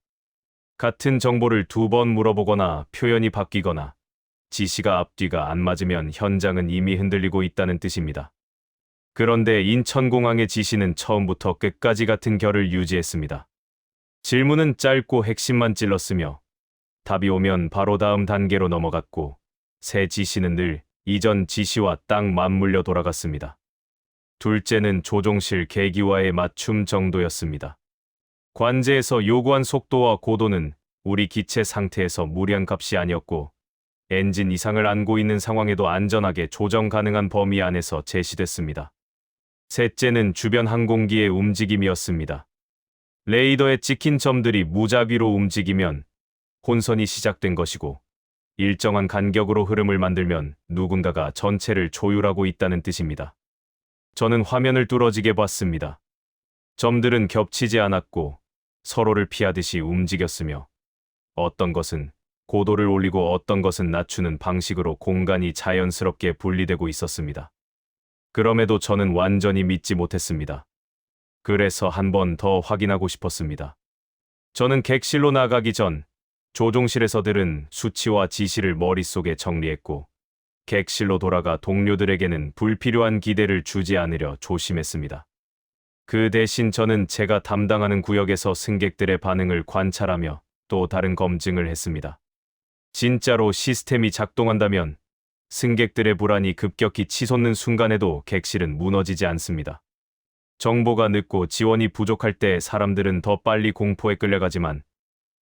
같은 정보를 두 번 물어보거나 표현이 바뀌거나 지시가 앞뒤가 안 맞으면 현장은 이미 흔들리고 있다는 뜻입니다. 그런데 인천공항의 지시는 처음부터 끝까지 같은 결을 유지했습니다. 질문은 짧고 핵심만 찔렀으며 답이 오면 바로 다음 단계로 넘어갔고, 새 지시는 늘 이전 지시와 딱 맞물려 돌아갔습니다. 둘째는 조종실 계기와의 맞춤 정도였습니다. 관제에서 요구한 속도와 고도는 우리 기체 상태에서 무리한 값이 아니었고, 엔진 이상을 안고 있는 상황에도 안전하게 조정 가능한 범위 안에서 제시됐습니다. 셋째는 주변 항공기의 움직임이었습니다. 레이더에 찍힌 점들이 무작위로 움직이면 혼선이 시작된 것이고, 일정한 간격으로 흐름을 만들면 누군가가 전체를 조율하고 있다는 뜻입니다. 저는 화면을 뚫어지게 봤습니다. 점들은 겹치지 않았고 서로를 피하듯이 움직였으며, 어떤 것은 고도를 올리고 어떤 것은 낮추는 방식으로 공간이 자연스럽게 분리되고 있었습니다. 그럼에도 저는 완전히 믿지 못했습니다. 그래서 한 번 더 확인하고 싶었습니다. 저는 객실로 나가기 전 조종실에서 들은 수치와 지시를 머릿속에 정리했고, 객실로 돌아가 동료들에게는 불필요한 기대를 주지 않으려 조심했습니다. 그 대신 저는 제가 담당하는 구역에서 승객들의 반응을 관찰하며 또 다른 검증을 했습니다. 진짜로 시스템이 작동한다면 승객들의 불안이 급격히 치솟는 순간에도 객실은 무너지지 않습니다. 정보가 늦고 지원이 부족할 때 사람들은 더 빨리 공포에 끌려가지만,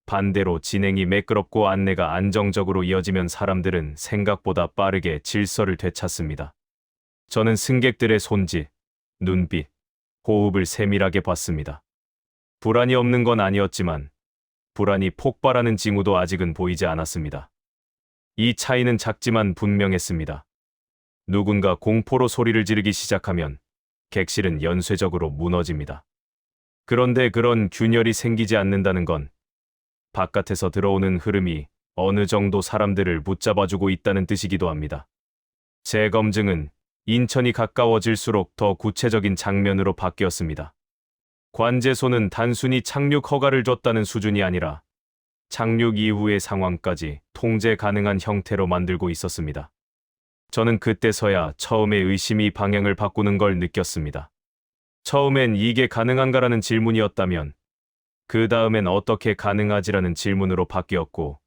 반대로 진행이 매끄럽고 안내가 안정적으로 이어지면 사람들은 생각보다 빠르게 질서를 되찾습니다. 저는 승객들의 손짓, 눈빛, 호흡을 세밀하게 봤습니다. 불안이 없는 건 아니었지만 불안이 폭발하는 징후도 아직은 보이지 않았습니다. 이 차이는 작지만 분명했습니다. 누군가 공포로 소리를 지르기 시작하면 객실은 연쇄적으로 무너집니다. 그런데 그런 균열이 생기지 않는다는 건 바깥에서 들어오는 흐름이 어느 정도 사람들을 붙잡아주고 있다는 뜻이기도 합니다. 제 검증은 인천이 가까워질수록 더 구체적인 장면으로 바뀌었습니다. 관제소는 단순히 착륙 허가를 줬다는 수준이 아니라 착륙 이후의 상황까지 통제 가능한 형태로 만들고 있었습니다. 저는 그때서야 처음에 의심이 방향을 바꾸는 걸 느꼈습니다. 처음엔 이게 가능한가라는 질문이었다면 그 다음엔 어떻게 가능하지라는 질문으로 바뀌었고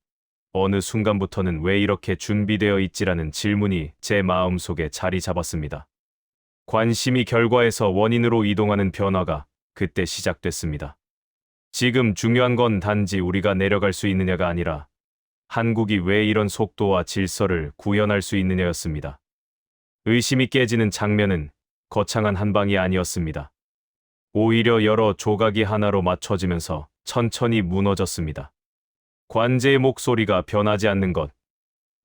어느 순간부터는 왜 이렇게 준비되어 있지라는 질문이 제 마음속에 자리 잡았습니다. 관심이 결과에서 원인으로 이동하는 변화가 그때 시작됐습니다. 지금 중요한 건 단지 우리가 내려갈 수 있느냐가 아니라 한국이 왜 이런 속도와 질서를 구현할 수 있느냐였습니다. 의심이 깨지는 장면은 거창한 한방이 아니었습니다. 오히려 여러 조각이 하나로 맞춰지면서 천천히 무너졌습니다. 관제의 목소리가 변하지 않는 것,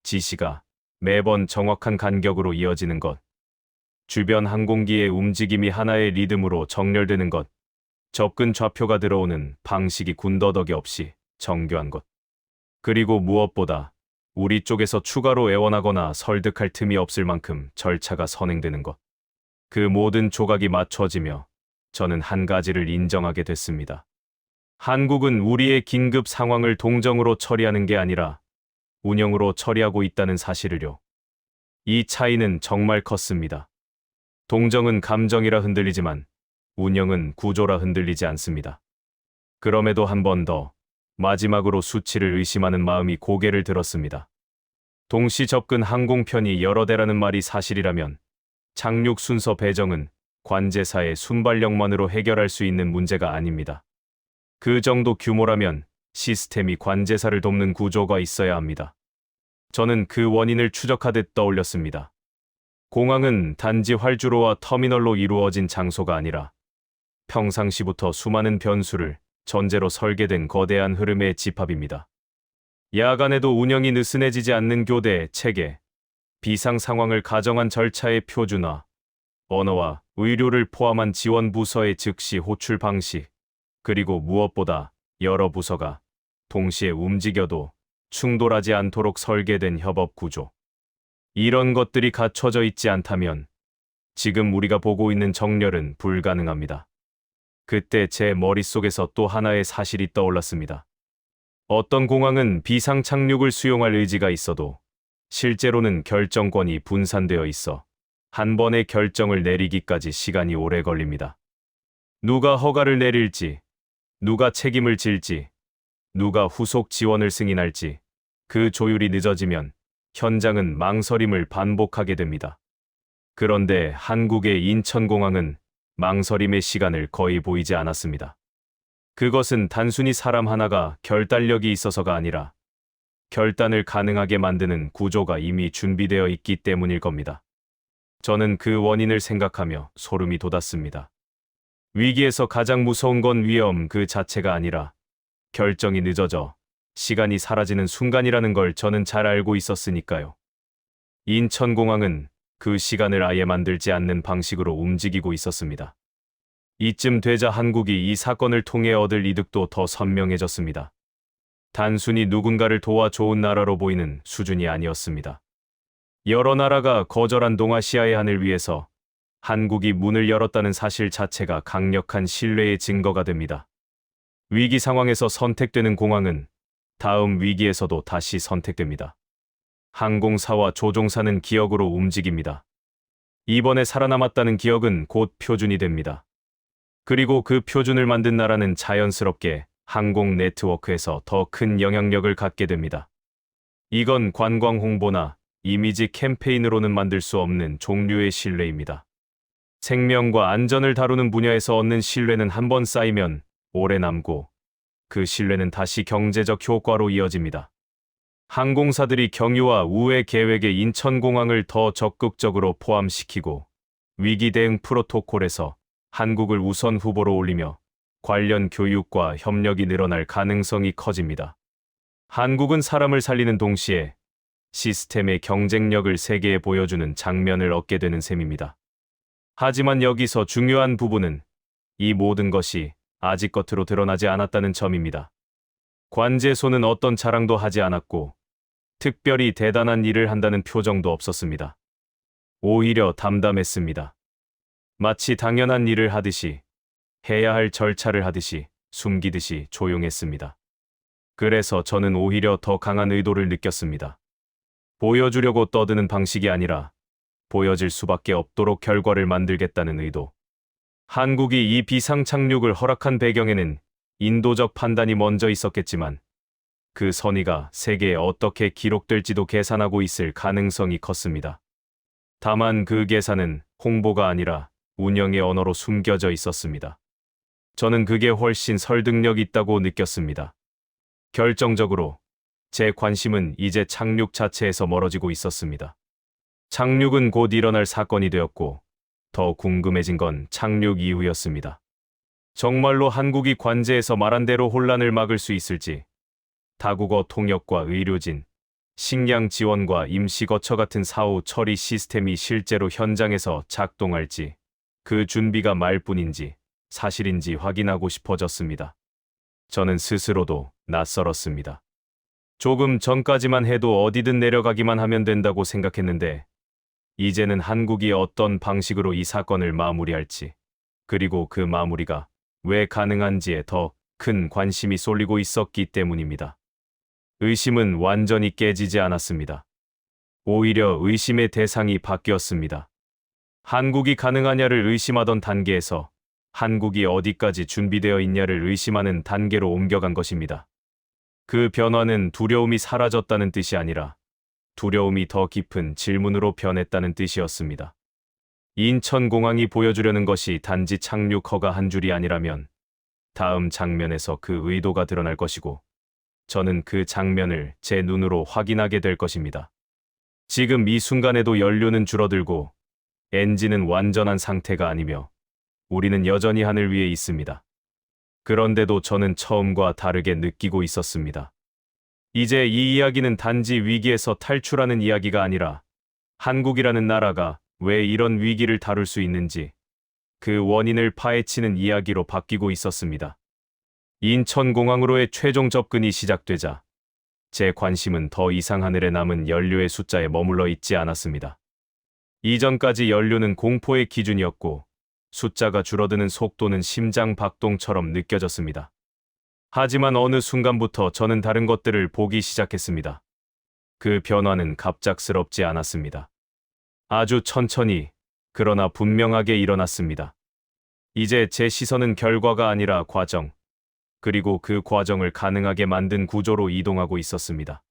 지시가 매번 정확한 간격으로 이어지는 것, 주변 항공기의 움직임이 하나의 리듬으로 정렬되는 것, 접근 좌표가 들어오는 방식이 군더더기 없이 정교한 것. 그리고 무엇보다 우리 쪽에서 추가로 애원하거나 설득할 틈이 없을 만큼 절차가 선행되는 것. 그 모든 조각이 맞춰지며 저는 한 가지를 인정하게 됐습니다. 한국은 우리의 긴급 상황을 동정으로 처리하는 게 아니라 운영으로 처리하고 있다는 사실을요. 이 차이는 정말 컸습니다. 동정은 감정이라 흔들리지만 운영은 구조라 흔들리지 않습니다. 그럼에도 한 번 더 마지막으로 수치를 의심하는 마음이 고개를 들었습니다. 동시 접근 항공편이 여러 대라는 말이 사실이라면 착륙 순서 배정은 관제사의 순발력만으로 해결할 수 있는 문제가 아닙니다. 그 정도 규모라면 시스템이 관제사를 돕는 구조가 있어야 합니다. 저는 그 원인을 추적하듯 떠올렸습니다. 공항은 단지 활주로와 터미널로 이루어진 장소가 아니라 평상시부터 수많은 변수를 전제로 설계된 거대한 흐름의 집합입니다. 야간에도 운영이 느슨해지지 않는 교대, 체계, 비상 상황을 가정한 절차의 표준화, 언어와 의료를 포함한 지원 부서의 즉시 호출 방식, 그리고 무엇보다 여러 부서가 동시에 움직여도 충돌하지 않도록 설계된 협업 구조. 이런 것들이 갖춰져 있지 않다면 지금 우리가 보고 있는 정렬은 불가능합니다. 그때 제 머릿속에서 또 하나의 사실이 떠올랐습니다. 어떤 공항은 비상 착륙을 수용할 의지가 있어도 실제로는 결정권이 분산되어 있어 한 번의 결정을 내리기까지 시간이 오래 걸립니다. 누가 허가를 내릴지, 누가 책임을 질지, 누가 후속 지원을 승인할지, 그 조율이 늦어지면 현장은 망설임을 반복하게 됩니다. 그런데 한국의 인천공항은 망설임의 시간을 거의 보이지 않았습니다. 그것은 단순히 사람 하나가 결단력이 있어서가 아니라 결단을 가능하게 만드는 구조가 이미 준비되어 있기 때문일 겁니다. 저는 그 원인을 생각하며 소름이 돋았습니다. 위기에서 가장 무서운 건 위험 그 자체가 아니라 결정이 늦어져 시간이 사라지는 순간이라는 걸 저는 잘 알고 있었으니까요. 인천공항은 그 시간을 아예 만들지 않는 방식으로 움직이고 있었습니다. 이쯤 되자 한국이 이 사건을 통해 얻을 이득도 더 선명해졌습니다. 단순히 누군가를 도와 좋은 나라로 보이는 수준이 아니었습니다. 여러 나라가 거절한 동아시아의 하늘 위에서 한국이 문을 열었다는 사실 자체가 강력한 신뢰의 증거가 됩니다. 위기 상황에서 선택되는 공항은 다음 위기에서도 다시 선택됩니다. 항공사와 조종사는 기억으로 움직입니다. 이번에 살아남았다는 기억은 곧 표준이 됩니다. 그리고 그 표준을 만든 나라는 자연스럽게 항공 네트워크에서 더 큰 영향력을 갖게 됩니다. 이건 관광 홍보나 이미지 캠페인으로는 만들 수 없는 종류의 신뢰입니다. 생명과 안전을 다루는 분야에서 얻는 신뢰는 한 번 쌓이면 오래 남고 그 신뢰는 다시 경제적 효과로 이어집니다. 항공사들이 경유와 우회 계획에 인천공항을 더 적극적으로 포함시키고 위기 대응 프로토콜에서 한국을 우선 후보로 올리며 관련 교육과 협력이 늘어날 가능성이 커집니다. 한국은 사람을 살리는 동시에 시스템의 경쟁력을 세계에 보여주는 장면을 얻게 되는 셈입니다. 하지만 여기서 중요한 부분은 이 모든 것이 아직 겉으로 드러나지 않았다는 점입니다. 관제소는 어떤 자랑도 하지 않았고 특별히 대단한 일을 한다는 표정도 없었습니다. 오히려 담담했습니다. 마치 당연한 일을 하듯이, 해야 할 절차를 하듯이, 숨기듯이 조용했습니다. 그래서 저는 오히려 더 강한 의도를 느꼈습니다. 보여주려고 떠드는 방식이 아니라 보여질 수밖에 없도록 결과를 만들겠다는 의도. 한국이 이 비상 착륙을 허락한 배경에는 인도적 판단이 먼저 있었겠지만 그 선의가 세계에 어떻게 기록될지도 계산하고 있을 가능성이 컸습니다. 다만 그 계산은 홍보가 아니라 운영의 언어로 숨겨져 있었습니다. 저는 그게 훨씬 설득력 있다고 느꼈습니다. 결정적으로 제 관심은 이제 착륙 자체에서 멀어지고 있었습니다. 착륙은 곧 일어날 사건이 되었고 더 궁금해진 건 착륙 이후였습니다. 정말로 한국이 관제에서 말한 대로 혼란을 막을 수 있을지, 다국어 통역과 의료진, 식량 지원과 임시 거처 같은 사후 처리 시스템이 실제로 현장에서 작동할지, 그 준비가 말뿐인지 사실인지 확인하고 싶어졌습니다. 저는 스스로도 낯설었습니다. 조금 전까지만 해도 어디든 내려가기만 하면 된다고 생각했는데 이제는 한국이 어떤 방식으로 이 사건을 마무리할지, 그리고 그 마무리가 왜 가능한지에 더 큰 관심이 쏠리고 있었기 때문입니다. 의심은 완전히 깨지지 않았습니다. 오히려 의심의 대상이 바뀌었습니다. 한국이 가능하냐를 의심하던 단계에서 한국이 어디까지 준비되어 있냐를 의심하는 단계로 옮겨간 것입니다. 그 변화는 두려움이 사라졌다는 뜻이 아니라 두려움이 더 깊은 질문으로 변했다는 뜻이었습니다. 인천공항이 보여주려는 것이 단지 착륙 허가 한 줄이 아니라면 다음 장면에서 그 의도가 드러날 것이고 저는 그 장면을 제 눈으로 확인하게 될 것입니다. 지금 이 순간에도 연료는 줄어들고 엔진은 완전한 상태가 아니며 우리는 여전히 하늘 위에 있습니다. 그런데도 저는 처음과 다르게 느끼고 있었습니다. 이제 이 이야기는 단지 위기에서 탈출하는 이야기가 아니라 한국이라는 나라가 왜 이런 위기를 다룰 수 있는지 그 원인을 파헤치는 이야기로 바뀌고 있었습니다. 인천공항으로의 최종 접근이 시작되자 제 관심은 더 이상 하늘에 남은 연료의 숫자에 머물러 있지 않았습니다. 이전까지 연료는 공포의 기준이었고 숫자가 줄어드는 속도는 심장 박동처럼 느껴졌습니다. 하지만 어느 순간부터 저는 다른 것들을 보기 시작했습니다. 그 변화는 갑작스럽지 않았습니다. 아주 천천히, 그러나 분명하게 일어났습니다. 이제 제 시선은 결과가 아니라 과정, 그리고 그 과정을 가능하게 만든 구조로 이동하고 있었습니다.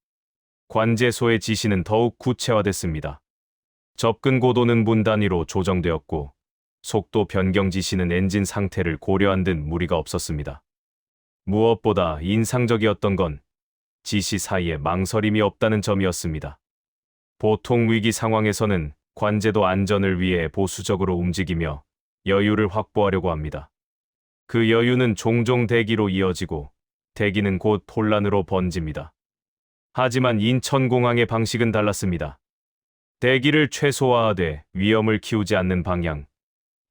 관제소의 지시는 더욱 구체화됐습니다. 접근 고도는 분 단위로 조정되었고 속도 변경 지시는 엔진 상태를 고려한 듯 무리가 없었습니다. 무엇보다 인상적이었던 건 지시 사이에 망설임이 없다는 점이었습니다. 보통 위기 상황에서는 관제도 안전을 위해 보수적으로 움직이며 여유를 확보하려고 합니다. 그 여유는 종종 대기로 이어지고 대기는 곧 혼란으로 번집니다. 하지만 인천공항의 방식은 달랐습니다. 대기를 최소화하되 위험을 키우지 않는 방향,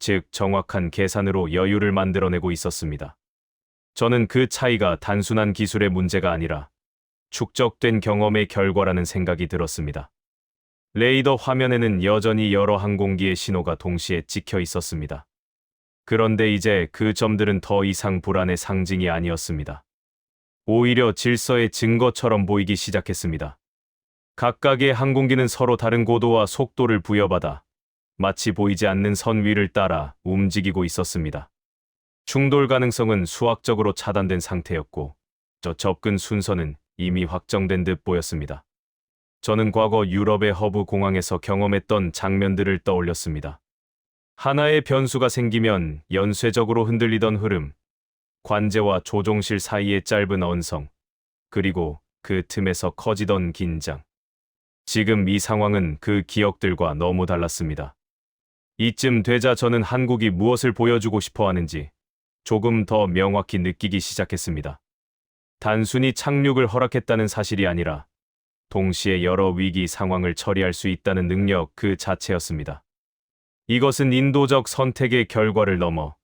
즉 정확한 계산으로 여유를 만들어내고 있었습니다. 저는 그 차이가 단순한 기술의 문제가 아니라 축적된 경험의 결과라는 생각이 들었습니다. 레이더 화면에는 여전히 여러 항공기의 신호가 동시에 찍혀 있었습니다. 그런데 이제 그 점들은 더 이상 불안의 상징이 아니었습니다. 오히려 질서의 증거처럼 보이기 시작했습니다. 각각의 항공기는 서로 다른 고도와 속도를 부여받아 마치 보이지 않는 선 위를 따라 움직이고 있었습니다. 충돌 가능성은 수학적으로 차단된 상태였고 저 접근 순서는 이미 확정된 듯 보였습니다. 저는 과거 유럽의 허브 공항에서 경험했던 장면들을 떠올렸습니다. 하나의 변수가 생기면 연쇄적으로 흔들리던 흐름, 관제와 조종실 사이의 짧은 언성, 그리고 그 틈에서 커지던 긴장. 지금 이 상황은 그 기억들과 너무 달랐습니다. 이쯤 되자 저는 한국이 무엇을 보여주고 싶어 하는지 조금 더 명확히 느끼기 시작했습니다. 단순히 착륙을 허락했다는 사실이 아니라 동시에 여러 위기 상황을 처리할 수 있다는 능력 그 자체였습니다. 이것은 인도적 선택의 결과를 넘어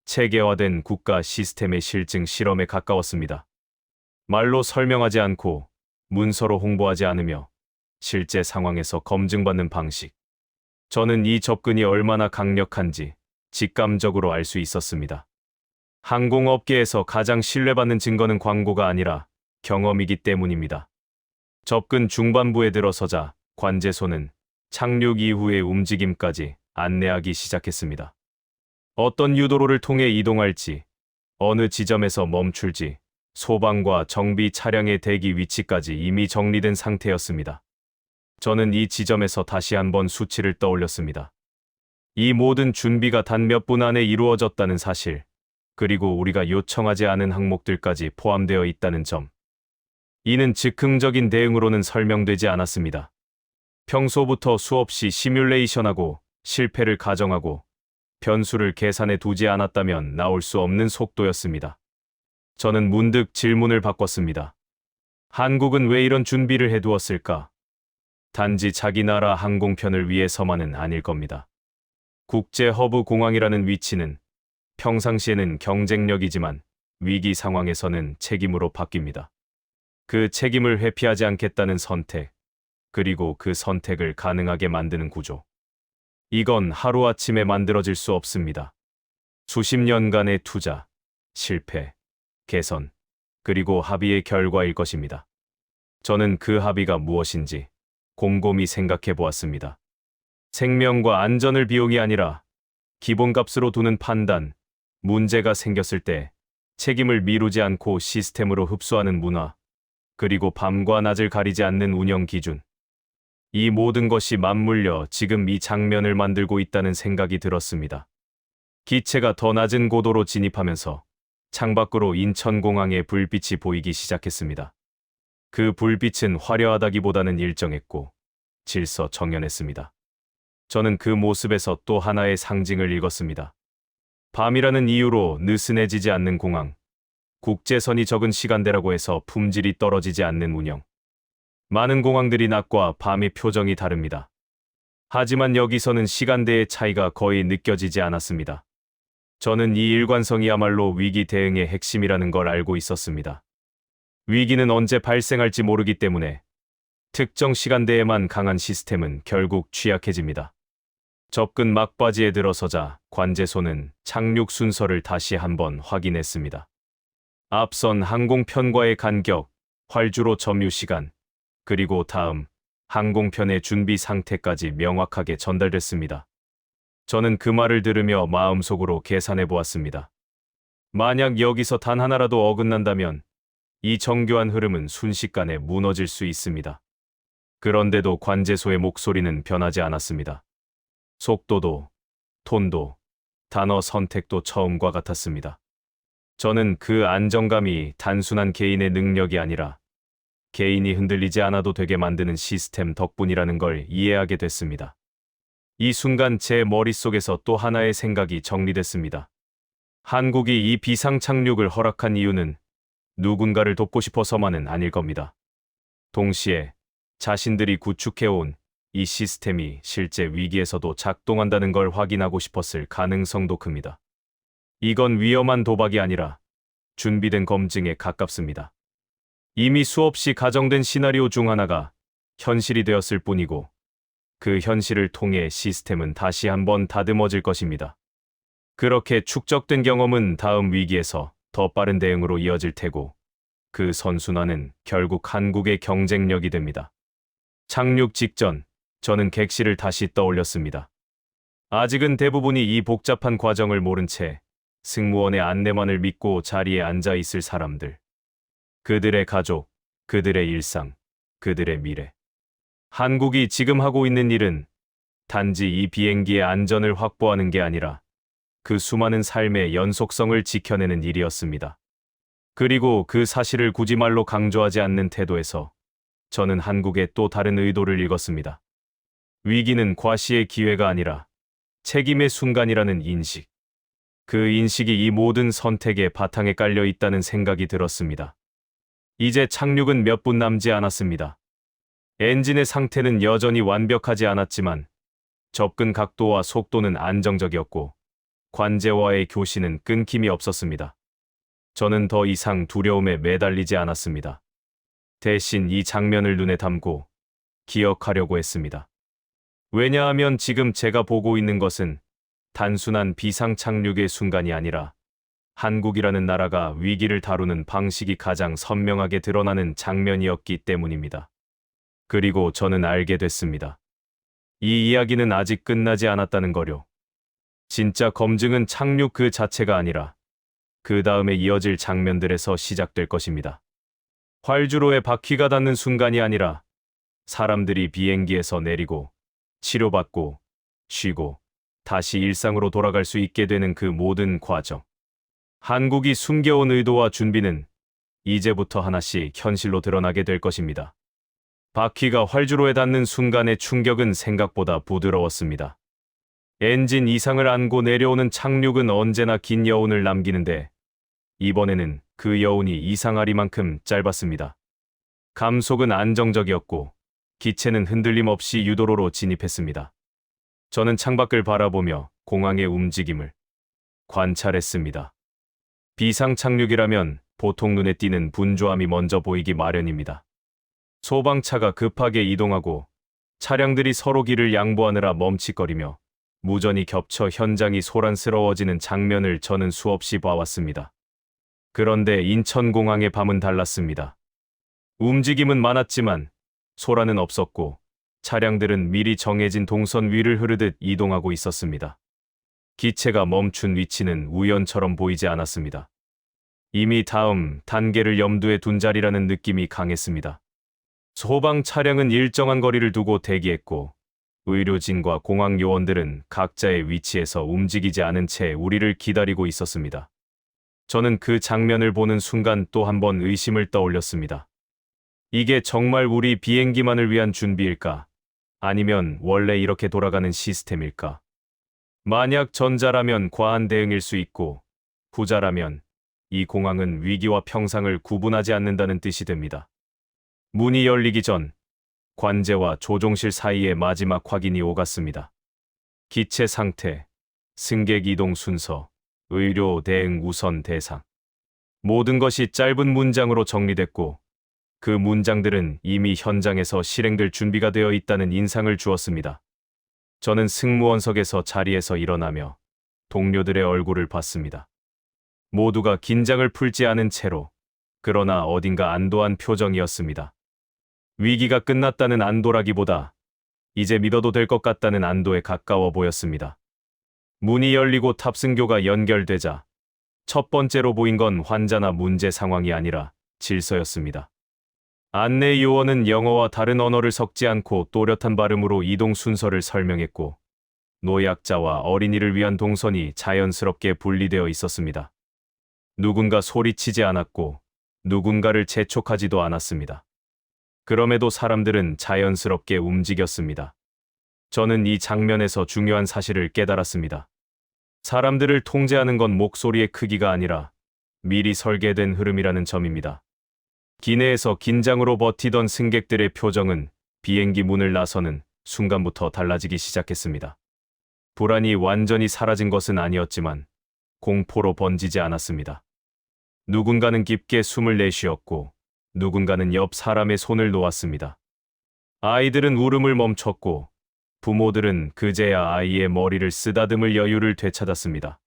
체계화된 국가 시스템의 실증 실험에 가까웠습니다. 말로 설명하지 않고 문서로 홍보하지 않으며 실제 상황에서 검증받는 방식. 저는 이 접근이 얼마나 강력한지 직감적으로 알 수 있었습니다. 항공업계에서 가장 신뢰받는 증거는 광고가 아니라 경험이기 때문입니다. 접근 중반부에 들어서자 관제소는 착륙 이후의 움직임까지 안내하기 시작했습니다. 어떤 유도로를 통해 이동할지, 어느 지점에서 멈출지, 소방과 정비 차량의 대기 위치까지 이미 정리된 상태였습니다. 저는 이 지점에서 다시 한번 수치를 떠올렸습니다. 이 모든 준비가 단 몇 분 안에 이루어졌다는 사실, 그리고 우리가 요청하지 않은 항목들까지 포함되어 있다는 점. 이는 즉흥적인 대응으로는 설명되지 않았습니다. 평소부터 수없이 시뮬레이션하고 실패를 가정하고 변수를 계산해 두지 않았다면 나올 수 없는 속도였습니다. 저는 문득 질문을 바꿨습니다. 한국은 왜 이런 준비를 해두었을까? 단지 자기 나라 항공편을 위해서만은 아닐 겁니다. 국제 허브 공항이라는 위치는 평상시에는 경쟁력이지만 위기 상황에서는 책임으로 바뀝니다. 그 책임을 회피하지 않겠다는 선택, 그리고 그 선택을 가능하게 만드는 구조. 이건 하루아침에 만들어질 수 없습니다. 수십 년간의 투자, 실패, 개선, 그리고 합의의 결과일 것입니다. 저는 그 합의가 무엇인지 곰곰이 생각해 보았습니다. 생명과 안전을 비용이 아니라 기본값으로 두는 판단, 문제가 생겼을 때 책임을 미루지 않고 시스템으로 흡수하는 문화, 그리고 밤과 낮을 가리지 않는 운영 기준. 이 모든 것이 맞물려 지금 이 장면을 만들고 있다는 생각이 들었습니다. 기체가 더 낮은 고도로 진입하면서 창밖으로 인천공항의 불빛이 보이기 시작했습니다. 그 불빛은 화려하다기보다는 일정했고 질서정연했습니다. 저는 그 모습에서 또 하나의 상징을 읽었습니다. 밤이라는 이유로 느슨해지지 않는 공항, 국제선이 적은 시간대라고 해서 품질이 떨어지지 않는 운영. 많은 공항들이 낮과 밤의 표정이 다릅니다. 하지만 여기서는 시간대의 차이가 거의 느껴지지 않았습니다. 저는 이 일관성이야말로 위기 대응의 핵심이라는 걸 알고 있었습니다. 위기는 언제 발생할지 모르기 때문에 특정 시간대에만 강한 시스템은 결국 취약해집니다. 접근 막바지에 들어서자 관제소는 착륙 순서를 다시 한번 확인했습니다. 앞선 항공편과의 간격, 활주로 점유 시간, 그리고 다음 항공편의 준비 상태까지 명확하게 전달됐습니다. 저는 그 말을 들으며 마음속으로 계산해 보았습니다. 만약 여기서 단 하나라도 어긋난다면 이 정교한 흐름은 순식간에 무너질 수 있습니다. 그런데도 관제소의 목소리는 변하지 않았습니다. 속도도, 톤도, 단어 선택도 처음과 같았습니다. 저는 그 안정감이 단순한 개인의 능력이 아니라 개인이 흔들리지 않아도 되게 만드는 시스템 덕분이라는 걸 이해하게 됐습니다. 이 순간 제 머릿속에서 또 하나의 생각이 정리됐습니다. 한국이 이 비상 착륙을 허락한 이유는 누군가를 돕고 싶어서만은 아닐 겁니다. 동시에 자신들이 구축해온 이 시스템이 실제 위기에서도 작동한다는 걸 확인하고 싶었을 가능성도 큽니다. 이건 위험한 도박이 아니라 준비된 검증에 가깝습니다. 이미 수없이 가정된 시나리오 중 하나가 현실이 되었을 뿐이고 그 현실을 통해 시스템은 다시 한번 다듬어질 것입니다. 그렇게 축적된 경험은 다음 위기에서 더 빠른 대응으로 이어질 테고 그 선순환은 결국 한국의 경쟁력이 됩니다. 착륙 직전 저는 객실을 다시 떠올렸습니다. 아직은 대부분이 이 복잡한 과정을 모른 채 승무원의 안내만을 믿고 자리에 앉아 있을 사람들. 그들의 가족, 그들의 일상, 그들의 미래. 한국이 지금 하고 있는 일은 단지 이 비행기의 안전을 확보하는 게 아니라 그 수많은 삶의 연속성을 지켜내는 일이었습니다. 그리고 그 사실을 굳이 말로 강조하지 않는 태도에서 저는 한국의 또 다른 의도를 읽었습니다. 위기는 과시의 기회가 아니라 책임의 순간이라는 인식. 그 인식이 이 모든 선택의 바탕에 깔려 있다는 생각이 들었습니다. 이제 착륙은 몇 분 남지 않았습니다. 엔진의 상태는 여전히 완벽하지 않았지만 접근 각도와 속도는 안정적이었고 관제와의 교신은 끊김이 없었습니다. 저는 더 이상 두려움에 매달리지 않았습니다. 대신 이 장면을 눈에 담고 기억하려고 했습니다. 왜냐하면 지금 제가 보고 있는 것은 단순한 비상 착륙의 순간이 아니라 한국이라는 나라가 위기를 다루는 방식이 가장 선명하게 드러나는 장면이었기 때문입니다. 그리고 저는 알게 됐습니다. 이 이야기는 아직 끝나지 않았다는 거요. 진짜 검증은 착륙 그 자체가 아니라 그 다음에 이어질 장면들에서 시작될 것입니다. 활주로에 바퀴가 닿는 순간이 아니라 사람들이 비행기에서 내리고 치료받고 쉬고 다시 일상으로 돌아갈 수 있게 되는 그 모든 과정. 한국이 숨겨온 의도와 준비는 이제부터 하나씩 현실로 드러나게 될 것입니다. 바퀴가 활주로에 닿는 순간의 충격은 생각보다 부드러웠습니다. 엔진 이상을 안고 내려오는 착륙은 언제나 긴 여운을 남기는데 이번에는 그 여운이 이상하리만큼 짧았습니다. 감속은 안정적이었고 기체는 흔들림 없이 유도로로 진입했습니다. 저는 창밖을 바라보며 공항의 움직임을 관찰했습니다. 비상 착륙이라면 보통 눈에 띄는 분조함이 먼저 보이기 마련입니다. 소방차가 급하게 이동하고 차량들이 서로 길을 양보하느라 멈칫거리며 무전이 겹쳐 현장이 소란스러워지는 장면을 저는 수없이 봐왔습니다. 그런데 인천공항의 밤은 달랐습니다. 움직임은 많았지만 소란은 없었고 차량들은 미리 정해진 동선 위를 흐르듯 이동하고 있었습니다. 기체가 멈춘 위치는 우연처럼 보이지 않았습니다. 이미 다음 단계를 염두에 둔 자리라는 느낌이 강했습니다. 소방 차량은 일정한 거리를 두고 대기했고 의료진과 공항 요원들은 각자의 위치에서 움직이지 않은 채 우리를 기다리고 있었습니다. 저는 그 장면을 보는 순간 또 한 번 의심을 떠올렸습니다. 이게 정말 우리 비행기만을 위한 준비일까? 아니면 원래 이렇게 돌아가는 시스템일까? 만약 전자라면 과한 대응일 수 있고 후자라면 이 공항은 위기와 평상을 구분하지 않는다는 뜻이 됩니다. 문이 열리기 전 관제와 조종실 사이의 마지막 확인이 오갔습니다. 기체 상태, 승객 이동 순서, 의료 대응 우선 대상. 모든 것이 짧은 문장으로 정리됐고 그 문장들은 이미 현장에서 실행될 준비가 되어 있다는 인상을 주었습니다. 저는 승무원석에서 자리에서 일어나며 동료들의 얼굴을 봤습니다. 모두가 긴장을 풀지 않은 채로 그러나 어딘가 안도한 표정이었습니다. 위기가 끝났다는 안도라기보다 이제 믿어도 될 것 같다는 안도에 가까워 보였습니다. 문이 열리고 탑승교가 연결되자 첫 번째로 보인 건 환자나 문제 상황이 아니라 질서였습니다. 안내 요원은 영어와 다른 언어를 섞지 않고 또렷한 발음으로 이동 순서를 설명했고 노약자와 어린이를 위한 동선이 자연스럽게 분리되어 있었습니다. 누군가 소리치지 않았고 누군가를 재촉하지도 않았습니다. 그럼에도 사람들은 자연스럽게 움직였습니다. 저는 이 장면에서 중요한 사실을 깨달았습니다. 사람들을 통제하는 건 목소리의 크기가 아니라 미리 설계된 흐름이라는 점입니다. 기내에서 긴장으로 버티던 승객들의 표정은 비행기 문을 나서는 순간부터 달라지기 시작했습니다. 불안이 완전히 사라진 것은 아니었지만 공포로 번지지 않았습니다. 누군가는 깊게 숨을 내쉬었고 누군가는 옆 사람의 손을 놓았습니다. 아이들은 울음을 멈췄고 부모들은 그제야 아이의 머리를 쓰다듬을 여유를 되찾았습니다.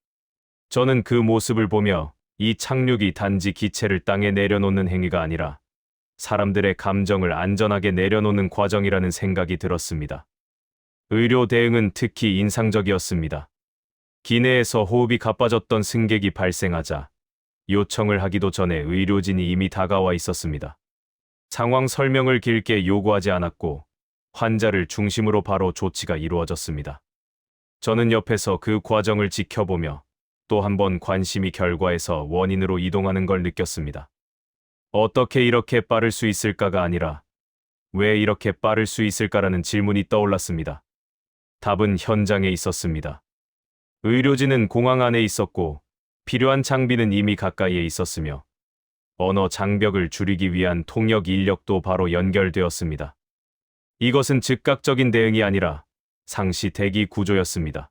저는 그 모습을 보며 이 착륙이 단지 기체를 땅에 내려놓는 행위가 아니라 사람들의 감정을 안전하게 내려놓는 과정이라는 생각이 들었습니다. 의료 대응은 특히 인상적이었습니다. 기내에서 호흡이 가빠졌던 승객이 발생하자 요청을 하기도 전에 의료진이 이미 다가와 있었습니다. 상황 설명을 길게 요구하지 않았고 환자를 중심으로 바로 조치가 이루어졌습니다. 저는 옆에서 그 과정을 지켜보며 또 한 번 관심이 결과에서 원인으로 이동하는 걸 느꼈습니다. 어떻게 이렇게 빠를 수 있을까가 아니라 왜 이렇게 빠를 수 있을까라는 질문이 떠올랐습니다. 답은 현장에 있었습니다. 의료진은 공항 안에 있었고 필요한 장비는 이미 가까이에 있었으며 언어 장벽을 줄이기 위한 통역 인력도 바로 연결되었습니다. 이것은 즉각적인 대응이 아니라 상시 대기 구조였습니다.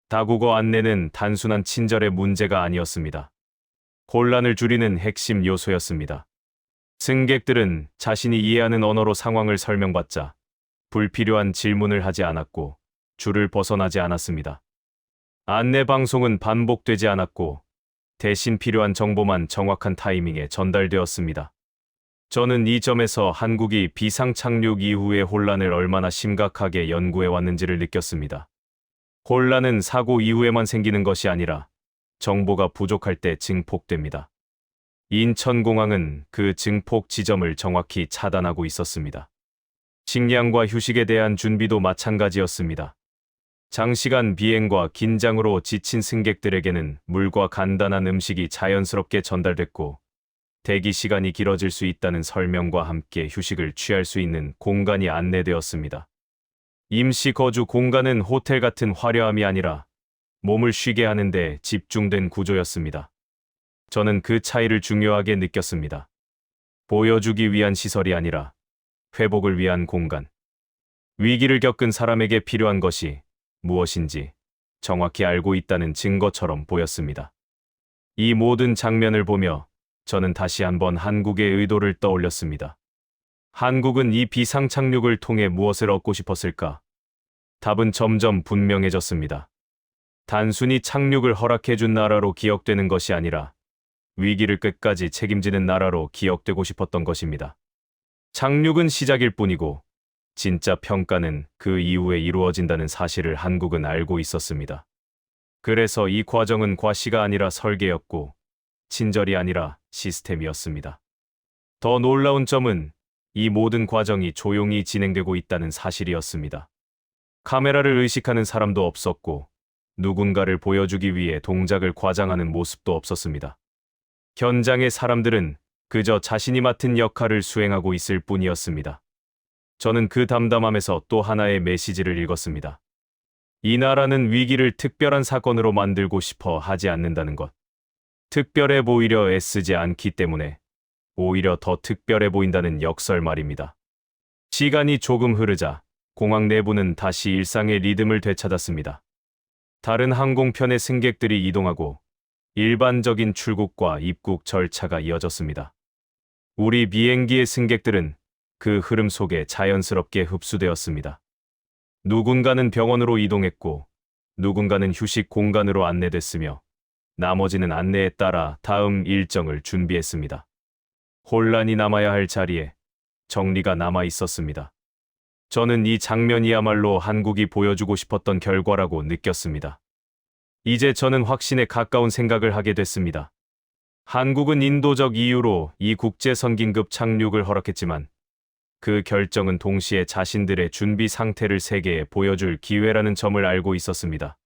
다국어 안내는 단순한 친절의 문제가 아니었습니다. 혼란을 줄이는 핵심 요소였습니다. 승객들은 자신이 이해하는 언어로 상황을 설명받자 불필요한 질문을 하지 않았고 줄을 벗어나지 않았습니다. 안내 방송은 반복되지 않았고 대신 필요한 정보만 정확한 타이밍에 전달되었습니다. 저는 이 점에서 한국이 비상 착륙 이후의 혼란을 얼마나 심각하게 연구해 왔는지를 느꼈습니다. 혼란은 사고 이후에만 생기는 것이 아니라 정보가 부족할 때 증폭됩니다. 인천공항은 그 증폭 지점을 정확히 차단하고 있었습니다. 식량과 휴식에 대한 준비도 마찬가지였습니다. 장시간 비행과 긴장으로 지친 승객들에게는 물과 간단한 음식이 자연스럽게 전달됐고, 대기 시간이 길어질 수 있다는 설명과 함께 휴식을 취할 수 있는 공간이 안내되었습니다. 임시 거주 공간은 호텔 같은 화려함이 아니라 몸을 쉬게 하는데 집중된 구조였습니다. 저는 그 차이를 중요하게 느꼈습니다. 보여주기 위한 시설이 아니라 회복을 위한 공간. 위기를 겪은 사람에게 필요한 것이 무엇인지 정확히 알고 있다는 증거처럼 보였습니다. 이 모든 장면을 보며 저는 다시 한번 한국의 의도를 떠올렸습니다. 한국은 이 비상착륙을 통해 무엇을 얻고 싶었을까? 답은 점점 분명해졌습니다. 단순히 착륙을 허락해준 나라로 기억되는 것이 아니라 위기를 끝까지 책임지는 나라로 기억되고 싶었던 것입니다. 착륙은 시작일 뿐이고 진짜 평가는 그 이후에 이루어진다는 사실을 한국은 알고 있었습니다. 그래서 이 과정은 과시가 아니라 설계였고 친절이 아니라 시스템이었습니다. 더 놀라운 점은 이 모든 과정이 조용히 진행되고 있다는 사실이었습니다. 카메라를 의식하는 사람도 없었고 누군가를 보여주기 위해 동작을 과장하는 모습도 없었습니다. 현장의 사람들은 그저 자신이 맡은 역할을 수행하고 있을 뿐이었습니다. 저는 그 담담함에서 또 하나의 메시지를 읽었습니다. 이 나라는 위기를 특별한 사건으로 만들고 싶어 하지 않는다는 것. 특별해 보이려 애쓰지 않기 때문에 오히려 더 특별해 보인다는 역설 말입니다. 시간이 조금 흐르자 공항 내부는 다시 일상의 리듬을 되찾았습니다. 다른 항공편의 승객들이 이동하고 일반적인 출국과 입국 절차가 이어졌습니다. 우리 비행기의 승객들은 그 흐름 속에 자연스럽게 흡수되었습니다. 누군가는 병원으로 이동했고 누군가는 휴식 공간으로 안내됐으며 나머지는 안내에 따라 다음 일정을 준비했습니다. 혼란이 남아야 할 자리에 정리가 남아 있었습니다. 저는 이 장면이야말로 한국이 보여주고 싶었던 결과라고 느꼈습니다. 이제 저는 확신에 가까운 생각을 하게 됐습니다. 한국은 인도적 이유로 이 국제 선진급 착륙을 허락했지만 그 결정은 동시에 자신들의 준비 상태를 세계에 보여줄 기회라는 점을 알고 있었습니다.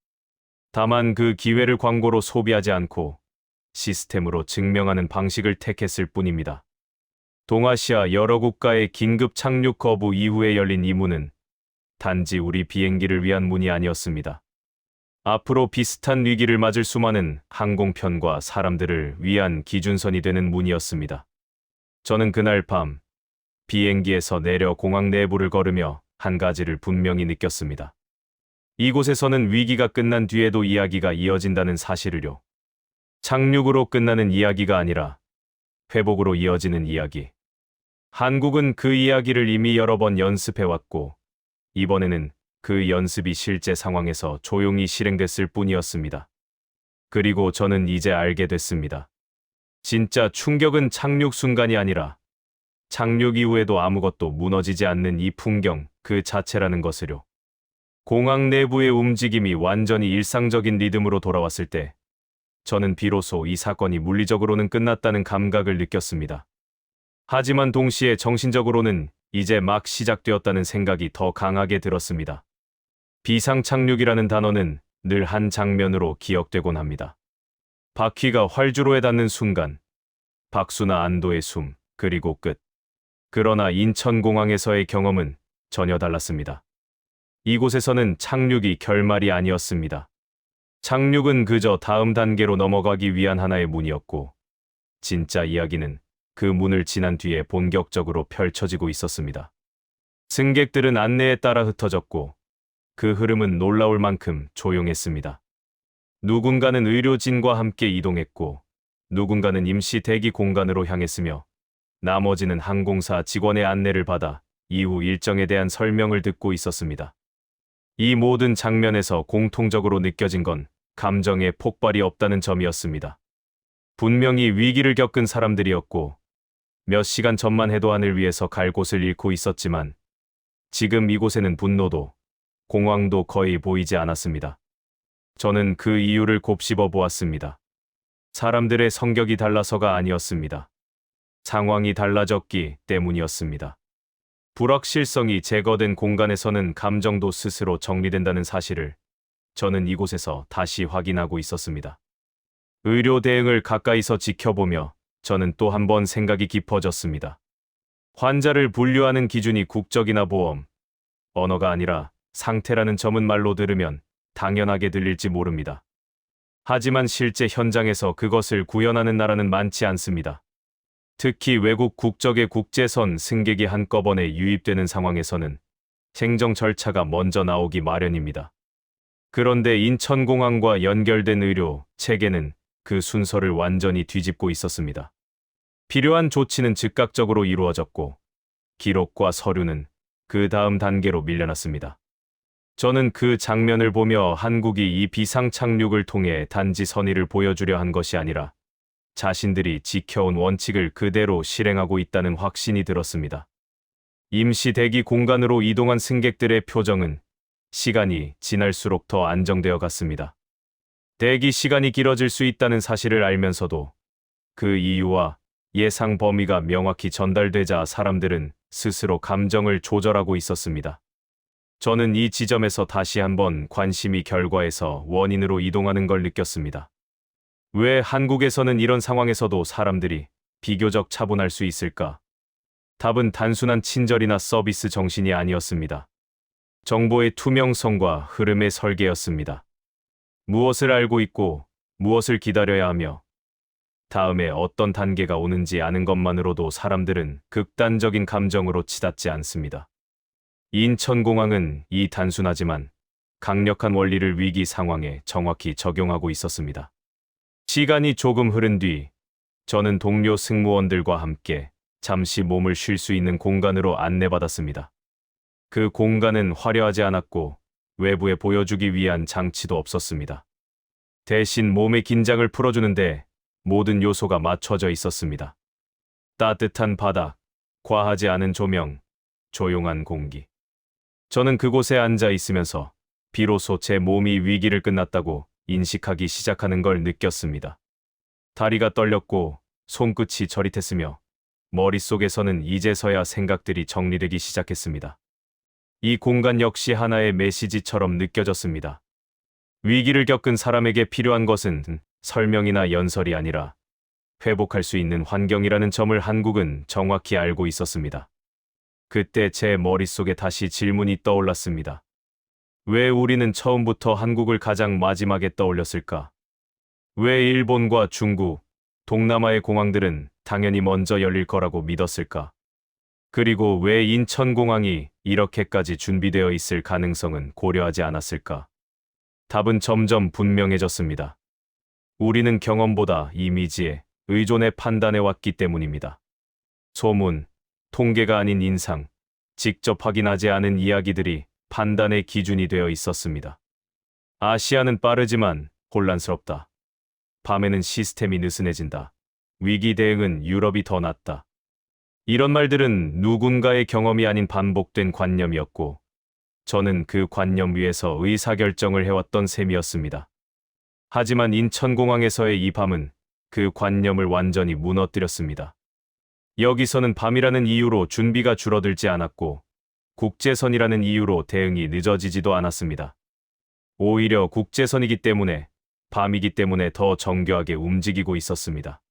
다만 그 기회를 광고로 소비하지 않고 시스템으로 증명하는 방식을 택했을 뿐입니다. 동아시아 여러 국가의 긴급 착륙 거부 이후에 열린 이 문은 단지 우리 비행기를 위한 문이 아니었습니다. 앞으로 비슷한 위기를 맞을 수많은 항공편과 사람들을 위한 기준선이 되는 문이었습니다. 저는 그날 밤 비행기에서 내려 공항 내부를 걸으며 한 가지를 분명히 느꼈습니다. 이곳에서는 위기가 끝난 뒤에도 이야기가 이어진다는 사실을요. 착륙으로 끝나는 이야기가 아니라 회복으로 이어지는 이야기. 한국은 그 이야기를 이미 여러 번 연습해왔고 이번에는 그 연습이 실제 상황에서 조용히 실행됐을 뿐이었습니다. 그리고 저는 이제 알게 됐습니다. 진짜 충격은 착륙 순간이 아니라 착륙 이후에도 아무것도 무너지지 않는 이 풍경 그 자체라는 것을요. 공항 내부의 움직임이 완전히 일상적인 리듬으로 돌아왔을 때 저는 비로소 이 사건이 물리적으로는 끝났다는 감각을 느꼈습니다. 하지만 동시에 정신적으로는 이제 막 시작되었다는 생각이 더 강하게 들었습니다. 비상착륙이라는 단어는 늘 한 장면으로 기억되곤 합니다. 바퀴가 활주로에 닿는 순간, 박수나 안도의 숨, 그리고 끝. 그러나 인천공항에서의 경험은 전혀 달랐습니다. 이곳에서는 착륙이 결말이 아니었습니다. 착륙은 그저 다음 단계로 넘어가기 위한 하나의 문이었고, 진짜 이야기는 그 문을 지난 뒤에 본격적으로 펼쳐지고 있었습니다. 승객들은 안내에 따라 흩어졌고, 그 흐름은 놀라울 만큼 조용했습니다. 누군가는 의료진과 함께 이동했고, 누군가는 임시 대기 공간으로 향했으며 나머지는 항공사 직원의 안내를 받아 이후 일정에 대한 설명을 듣고 있었습니다. 이 모든 장면에서 공통적으로 느껴진 건 감정의 폭발이 없다는 점이었습니다. 분명히 위기를 겪은 사람들이었고 몇 시간 전만 해도 하늘 위에서 갈 곳을 잃고 있었지만 지금 이곳에는 분노도 공황도 거의 보이지 않았습니다. 저는 그 이유를 곱씹어 보았습니다. 사람들의 성격이 달라서가 아니었습니다. 상황이 달라졌기 때문이었습니다. 불확실성이 제거된 공간에서는 감정도 스스로 정리된다는 사실을 저는 이곳에서 다시 확인하고 있었습니다. 의료 대응을 가까이서 지켜보며 저는 또 한 번 생각이 깊어졌습니다. 환자를 분류하는 기준이 국적이나 보험, 언어가 아니라 상태라는 점은 말로 들으면 당연하게 들릴지 모릅니다. 하지만 실제 현장에서 그것을 구현하는 나라는 많지 않습니다. 특히 외국 국적의 국제선 승객이 한꺼번에 유입되는 상황에서는 행정 절차가 먼저 나오기 마련입니다. 그런데 인천공항과 연결된 의료 체계는 그 순서를 완전히 뒤집고 있었습니다. 필요한 조치는 즉각적으로 이루어졌고 기록과 서류는 그 다음 단계로 밀려났습니다. 저는 그 장면을 보며 한국이 이 비상 착륙을 통해 단지 선의를 보여주려 한 것이 아니라 자신들이 지켜온 원칙을 그대로 실행하고 있다는 확신이 들었습니다. 임시 대기 공간으로 이동한 승객들의 표정은 시간이 지날수록 더 안정되어 갔습니다. 대기 시간이 길어질 수 있다는 사실을 알면서도 그 이유와 예상 범위가 명확히 전달되자 사람들은 스스로 감정을 조절하고 있었습니다. 저는 이 지점에서 다시 한번 관심이 결과에서 원인으로 이동하는 걸 느꼈습니다. 왜 한국에서는 이런 상황에서도 사람들이 비교적 차분할 수 있을까? 답은 단순한 친절이나 서비스 정신이 아니었습니다. 정보의 투명성과 흐름의 설계였습니다. 무엇을 알고 있고 무엇을 기다려야 하며 다음에 어떤 단계가 오는지 아는 것만으로도 사람들은 극단적인 감정으로 치닫지 않습니다. 인천공항은 이 단순하지만 강력한 원리를 위기 상황에 정확히 적용하고 있었습니다. 시간이 조금 흐른 뒤 저는 동료 승무원들과 함께 잠시 몸을 쉴 수 있는 공간으로 안내받았습니다. 그 공간은 화려하지 않았고 외부에 보여주기 위한 장치도 없었습니다. 대신 몸의 긴장을 풀어주는데 모든 요소가 맞춰져 있었습니다. 따뜻한 바닥, 과하지 않은 조명, 조용한 공기. 저는 그곳에 앉아 있으면서 비로소 제 몸이 위기를 끝났다고 인식하기 시작하는 걸 느꼈습니다. 다리가 떨렸고 손끝이 저릿했으며 머릿속에서는 이제서야 생각들이 정리되기 시작했습니다. 이 공간 역시 하나의 메시지처럼 느껴졌습니다. 위기를 겪은 사람에게 필요한 것은 설명이나 연설이 아니라 회복할 수 있는 환경이라는 점을 한국은 정확히 알고 있었습니다. 그때 제 머릿속에 다시 질문이 떠올랐습니다. 왜 우리는 처음부터 한국을 가장 마지막에 떠올렸을까? 왜 일본과 중국, 동남아의 공항들은 당연히 먼저 열릴 거라고 믿었을까? 그리고 왜 인천공항이 이렇게까지 준비되어 있을 가능성은 고려하지 않았을까? 답은 점점 분명해졌습니다. 우리는 경험보다 이미지에 의존해 판단해 왔기 때문입니다. 소문, 통계가 아닌 인상, 직접 확인하지 않은 이야기들이 판단의 기준이 되어 있었습니다. 아시아는 빠르지만 혼란스럽다. 밤에는 시스템이 느슨해진다. 위기 대응은 유럽이 더 낫다. 이런 말들은 누군가의 경험이 아닌 반복된 관념이었고 저는 그 관념 위에서 의사결정을 해왔던 셈이었습니다. 하지만 인천공항에서의 이 밤은 그 관념을 완전히 무너뜨렸습니다. 여기서는 밤이라는 이유로 준비가 줄어들지 않았고 국제선이라는 이유로 대응이 늦어지지도 않았습니다. 오히려 국제선이기 때문에 밤이기 때문에 더 정교하게 움직이고 있었습니다.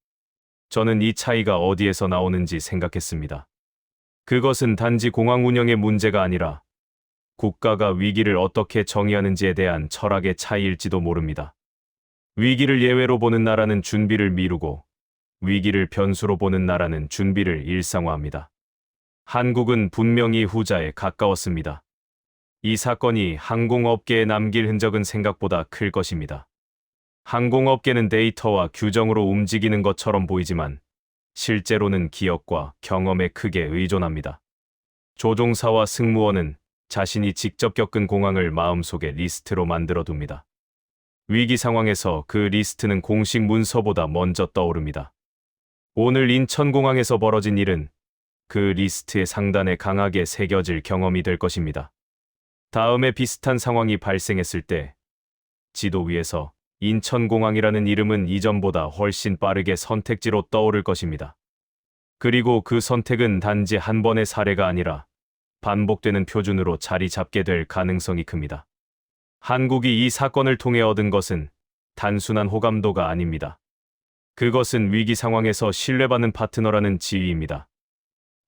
저는 이 차이가 어디에서 나오는지 생각했습니다. 그것은 단지 공항 운영의 문제가 아니라 국가가 위기를 어떻게 정의하는지에 대한 철학의 차이일지도 모릅니다. 위기를 예외로 보는 나라는 준비를 미루고 위기를 변수로 보는 나라는 준비를 일상화합니다. 한국은 분명히 후자에 가까웠습니다. 이 사건이 항공업계에 남길 흔적은 생각보다 클 것입니다. 항공업계는 데이터와 규정으로 움직이는 것처럼 보이지만 실제로는 기억과 경험에 크게 의존합니다. 조종사와 승무원은 자신이 직접 겪은 공항을 마음속에 리스트로 만들어둡니다. 위기 상황에서 그 리스트는 공식 문서보다 먼저 떠오릅니다. 오늘 인천공항에서 벌어진 일은 그 리스트의 상단에 강하게 새겨질 경험이 될 것입니다. 다음에 비슷한 상황이 발생했을 때 지도 위에서 인천공항이라는 이름은 이전보다 훨씬 빠르게 선택지로 떠오를 것입니다. 그리고 그 선택은 단지 한 번의 사례가 아니라 반복되는 표준으로 자리 잡게 될 가능성이 큽니다. 한국이 이 사건을 통해 얻은 것은 단순한 호감도가 아닙니다. 그것은 위기 상황에서 신뢰받는 파트너라는 지위입니다.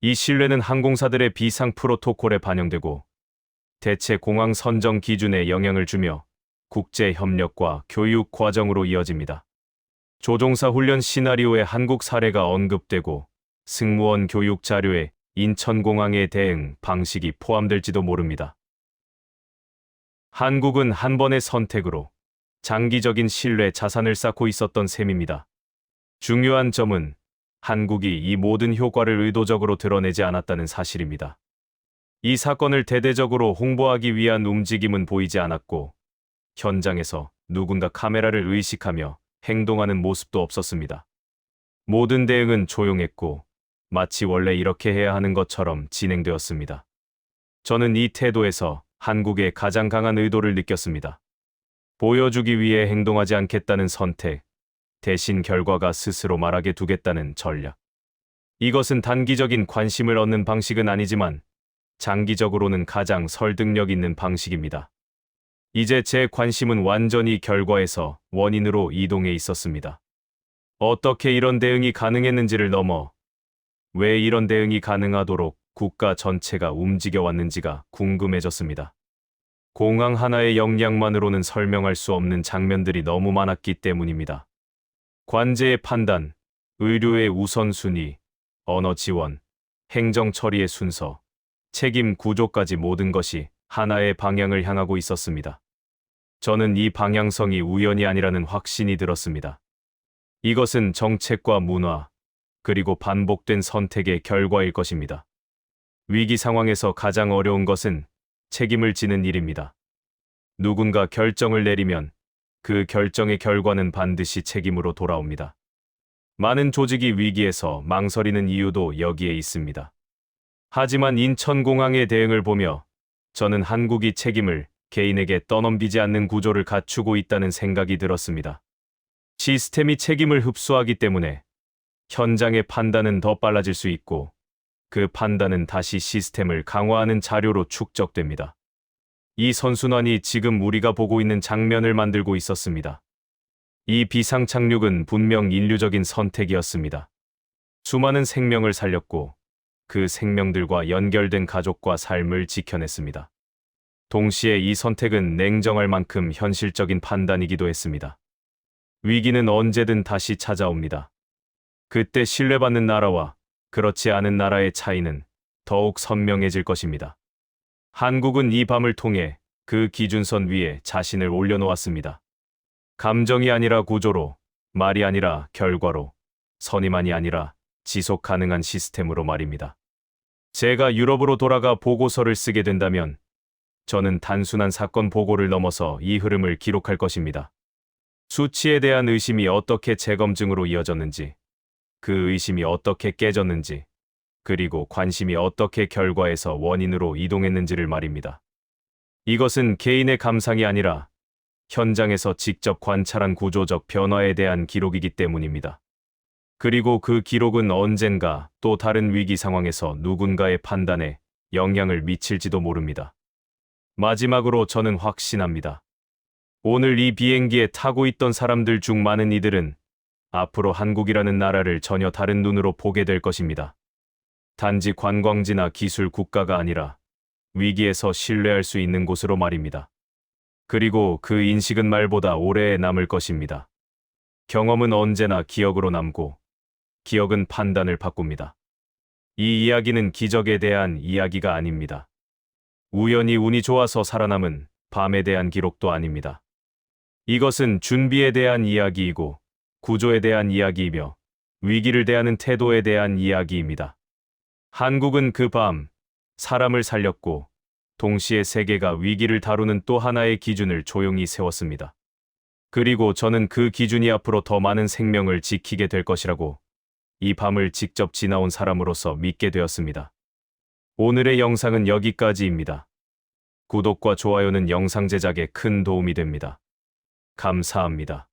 이 신뢰는 항공사들의 비상 프로토콜에 반영되고 대체 공항 선정 기준에 영향을 주며 국제 협력과 교육 과정으로 이어집니다. 조종사 훈련 시나리오에 한국 사례가 언급되고 승무원 교육 자료에 인천공항의 대응 방식이 포함될지도 모릅니다. 한국은 한 번의 선택으로 장기적인 신뢰 자산을 쌓고 있었던 셈입니다. 중요한 점은 한국이 이 모든 효과를 의도적으로 드러내지 않았다는 사실입니다. 이 사건을 대대적으로 홍보하기 위한 움직임은 보이지 않았고 현장에서 누군가 카메라를 의식하며 행동하는 모습도 없었습니다. 모든 대응은 조용했고 마치 원래 이렇게 해야 하는 것처럼 진행되었습니다. 저는 이 태도에서 한국의 가장 강한 의도를 느꼈습니다. 보여주기 위해 행동하지 않겠다는 선택, 대신 결과가 스스로 말하게 두겠다는 전략. 이것은 단기적인 관심을 얻는 방식은 아니지만 장기적으로는 가장 설득력 있는 방식입니다. 이제 제 관심은 완전히 결과에서 원인으로 이동해 있었습니다. 어떻게 이런 대응이 가능했는지를 넘어 왜 이런 대응이 가능하도록 국가 전체가 움직여 왔는지가 궁금해졌습니다. 공항 하나의 역량만으로는 설명할 수 없는 장면들이 너무 많았기 때문입니다. 관제의 판단, 의료의 우선순위, 언어 지원, 행정 처리의 순서, 책임 구조까지 모든 것이 하나의 방향을 향하고 있었습니다. 저는 이 방향성이 우연이 아니라는 확신이 들었습니다. 이것은 정책과 문화, 그리고 반복된 선택의 결과일 것입니다. 위기 상황에서 가장 어려운 것은 책임을 지는 일입니다. 누군가 결정을 내리면 그 결정의 결과는 반드시 책임으로 돌아옵니다. 많은 조직이 위기에서 망설이는 이유도 여기에 있습니다. 하지만 인천공항의 대응을 보며 저는 한국이 책임을 개인에게 떠넘기지 않는 구조를 갖추고 있다는 생각이 들었습니다. 시스템이 책임을 흡수하기 때문에 현장의 판단은 더 빨라질 수 있고 그 판단은 다시 시스템을 강화하는 자료로 축적됩니다. 이 선순환이 지금 우리가 보고 있는 장면을 만들고 있었습니다. 이 비상착륙은 분명 인류적인 선택이었습니다. 수많은 생명을 살렸고 그 생명들과 연결된 가족과 삶을 지켜냈습니다. 동시에 이 선택은 냉정할 만큼 현실적인 판단이기도 했습니다. 위기는 언제든 다시 찾아옵니다. 그때 신뢰받는 나라와 그렇지 않은 나라의 차이는 더욱 선명해질 것입니다. 한국은 이 밤을 통해 그 기준선 위에 자신을 올려놓았습니다. 감정이 아니라 구조로, 말이 아니라 결과로, 선의만이 아니라 지속 가능한 시스템으로 말입니다. 제가 유럽으로 돌아가 보고서를 쓰게 된다면 저는 단순한 사건 보고를 넘어서 이 흐름을 기록할 것입니다. 수치에 대한 의심이 어떻게 재검증으로 이어졌는지, 그 의심이 어떻게 깨졌는지, 그리고 관심이 어떻게 결과에서 원인으로 이동했는지를 말입니다. 이것은 개인의 감상이 아니라 현장에서 직접 관찰한 구조적 변화에 대한 기록이기 때문입니다. 그리고 그 기록은 언젠가 또 다른 위기 상황에서 누군가의 판단에 영향을 미칠지도 모릅니다. 마지막으로 저는 확신합니다. 오늘 이 비행기에 타고 있던 사람들 중 많은 이들은 앞으로 한국이라는 나라를 전혀 다른 눈으로 보게 될 것입니다. 단지 관광지나 기술 국가가 아니라 위기에서 신뢰할 수 있는 곳으로 말입니다. 그리고 그 인식은 말보다 오래 남을 것입니다. 경험은 언제나 기억으로 남고 기억은 판단을 바꿉니다. 이 이야기는 기적에 대한 이야기가 아닙니다. 우연히 운이 좋아서 살아남은 밤에 대한 기록도 아닙니다. 이것은 준비에 대한 이야기이고 구조에 대한 이야기이며 위기를 대하는 태도에 대한 이야기입니다. 한국은 그 밤 사람을 살렸고 동시에 세계가 위기를 다루는 또 하나의 기준을 조용히 세웠습니다. 그리고 저는 그 기준이 앞으로 더 많은 생명을 지키게 될 것이라고 이 밤을 직접 지나온 사람으로서 믿게 되었습니다. 오늘의 영상은 여기까지입니다. 구독과 좋아요는 영상 제작에 큰 도움이 됩니다. 감사합니다.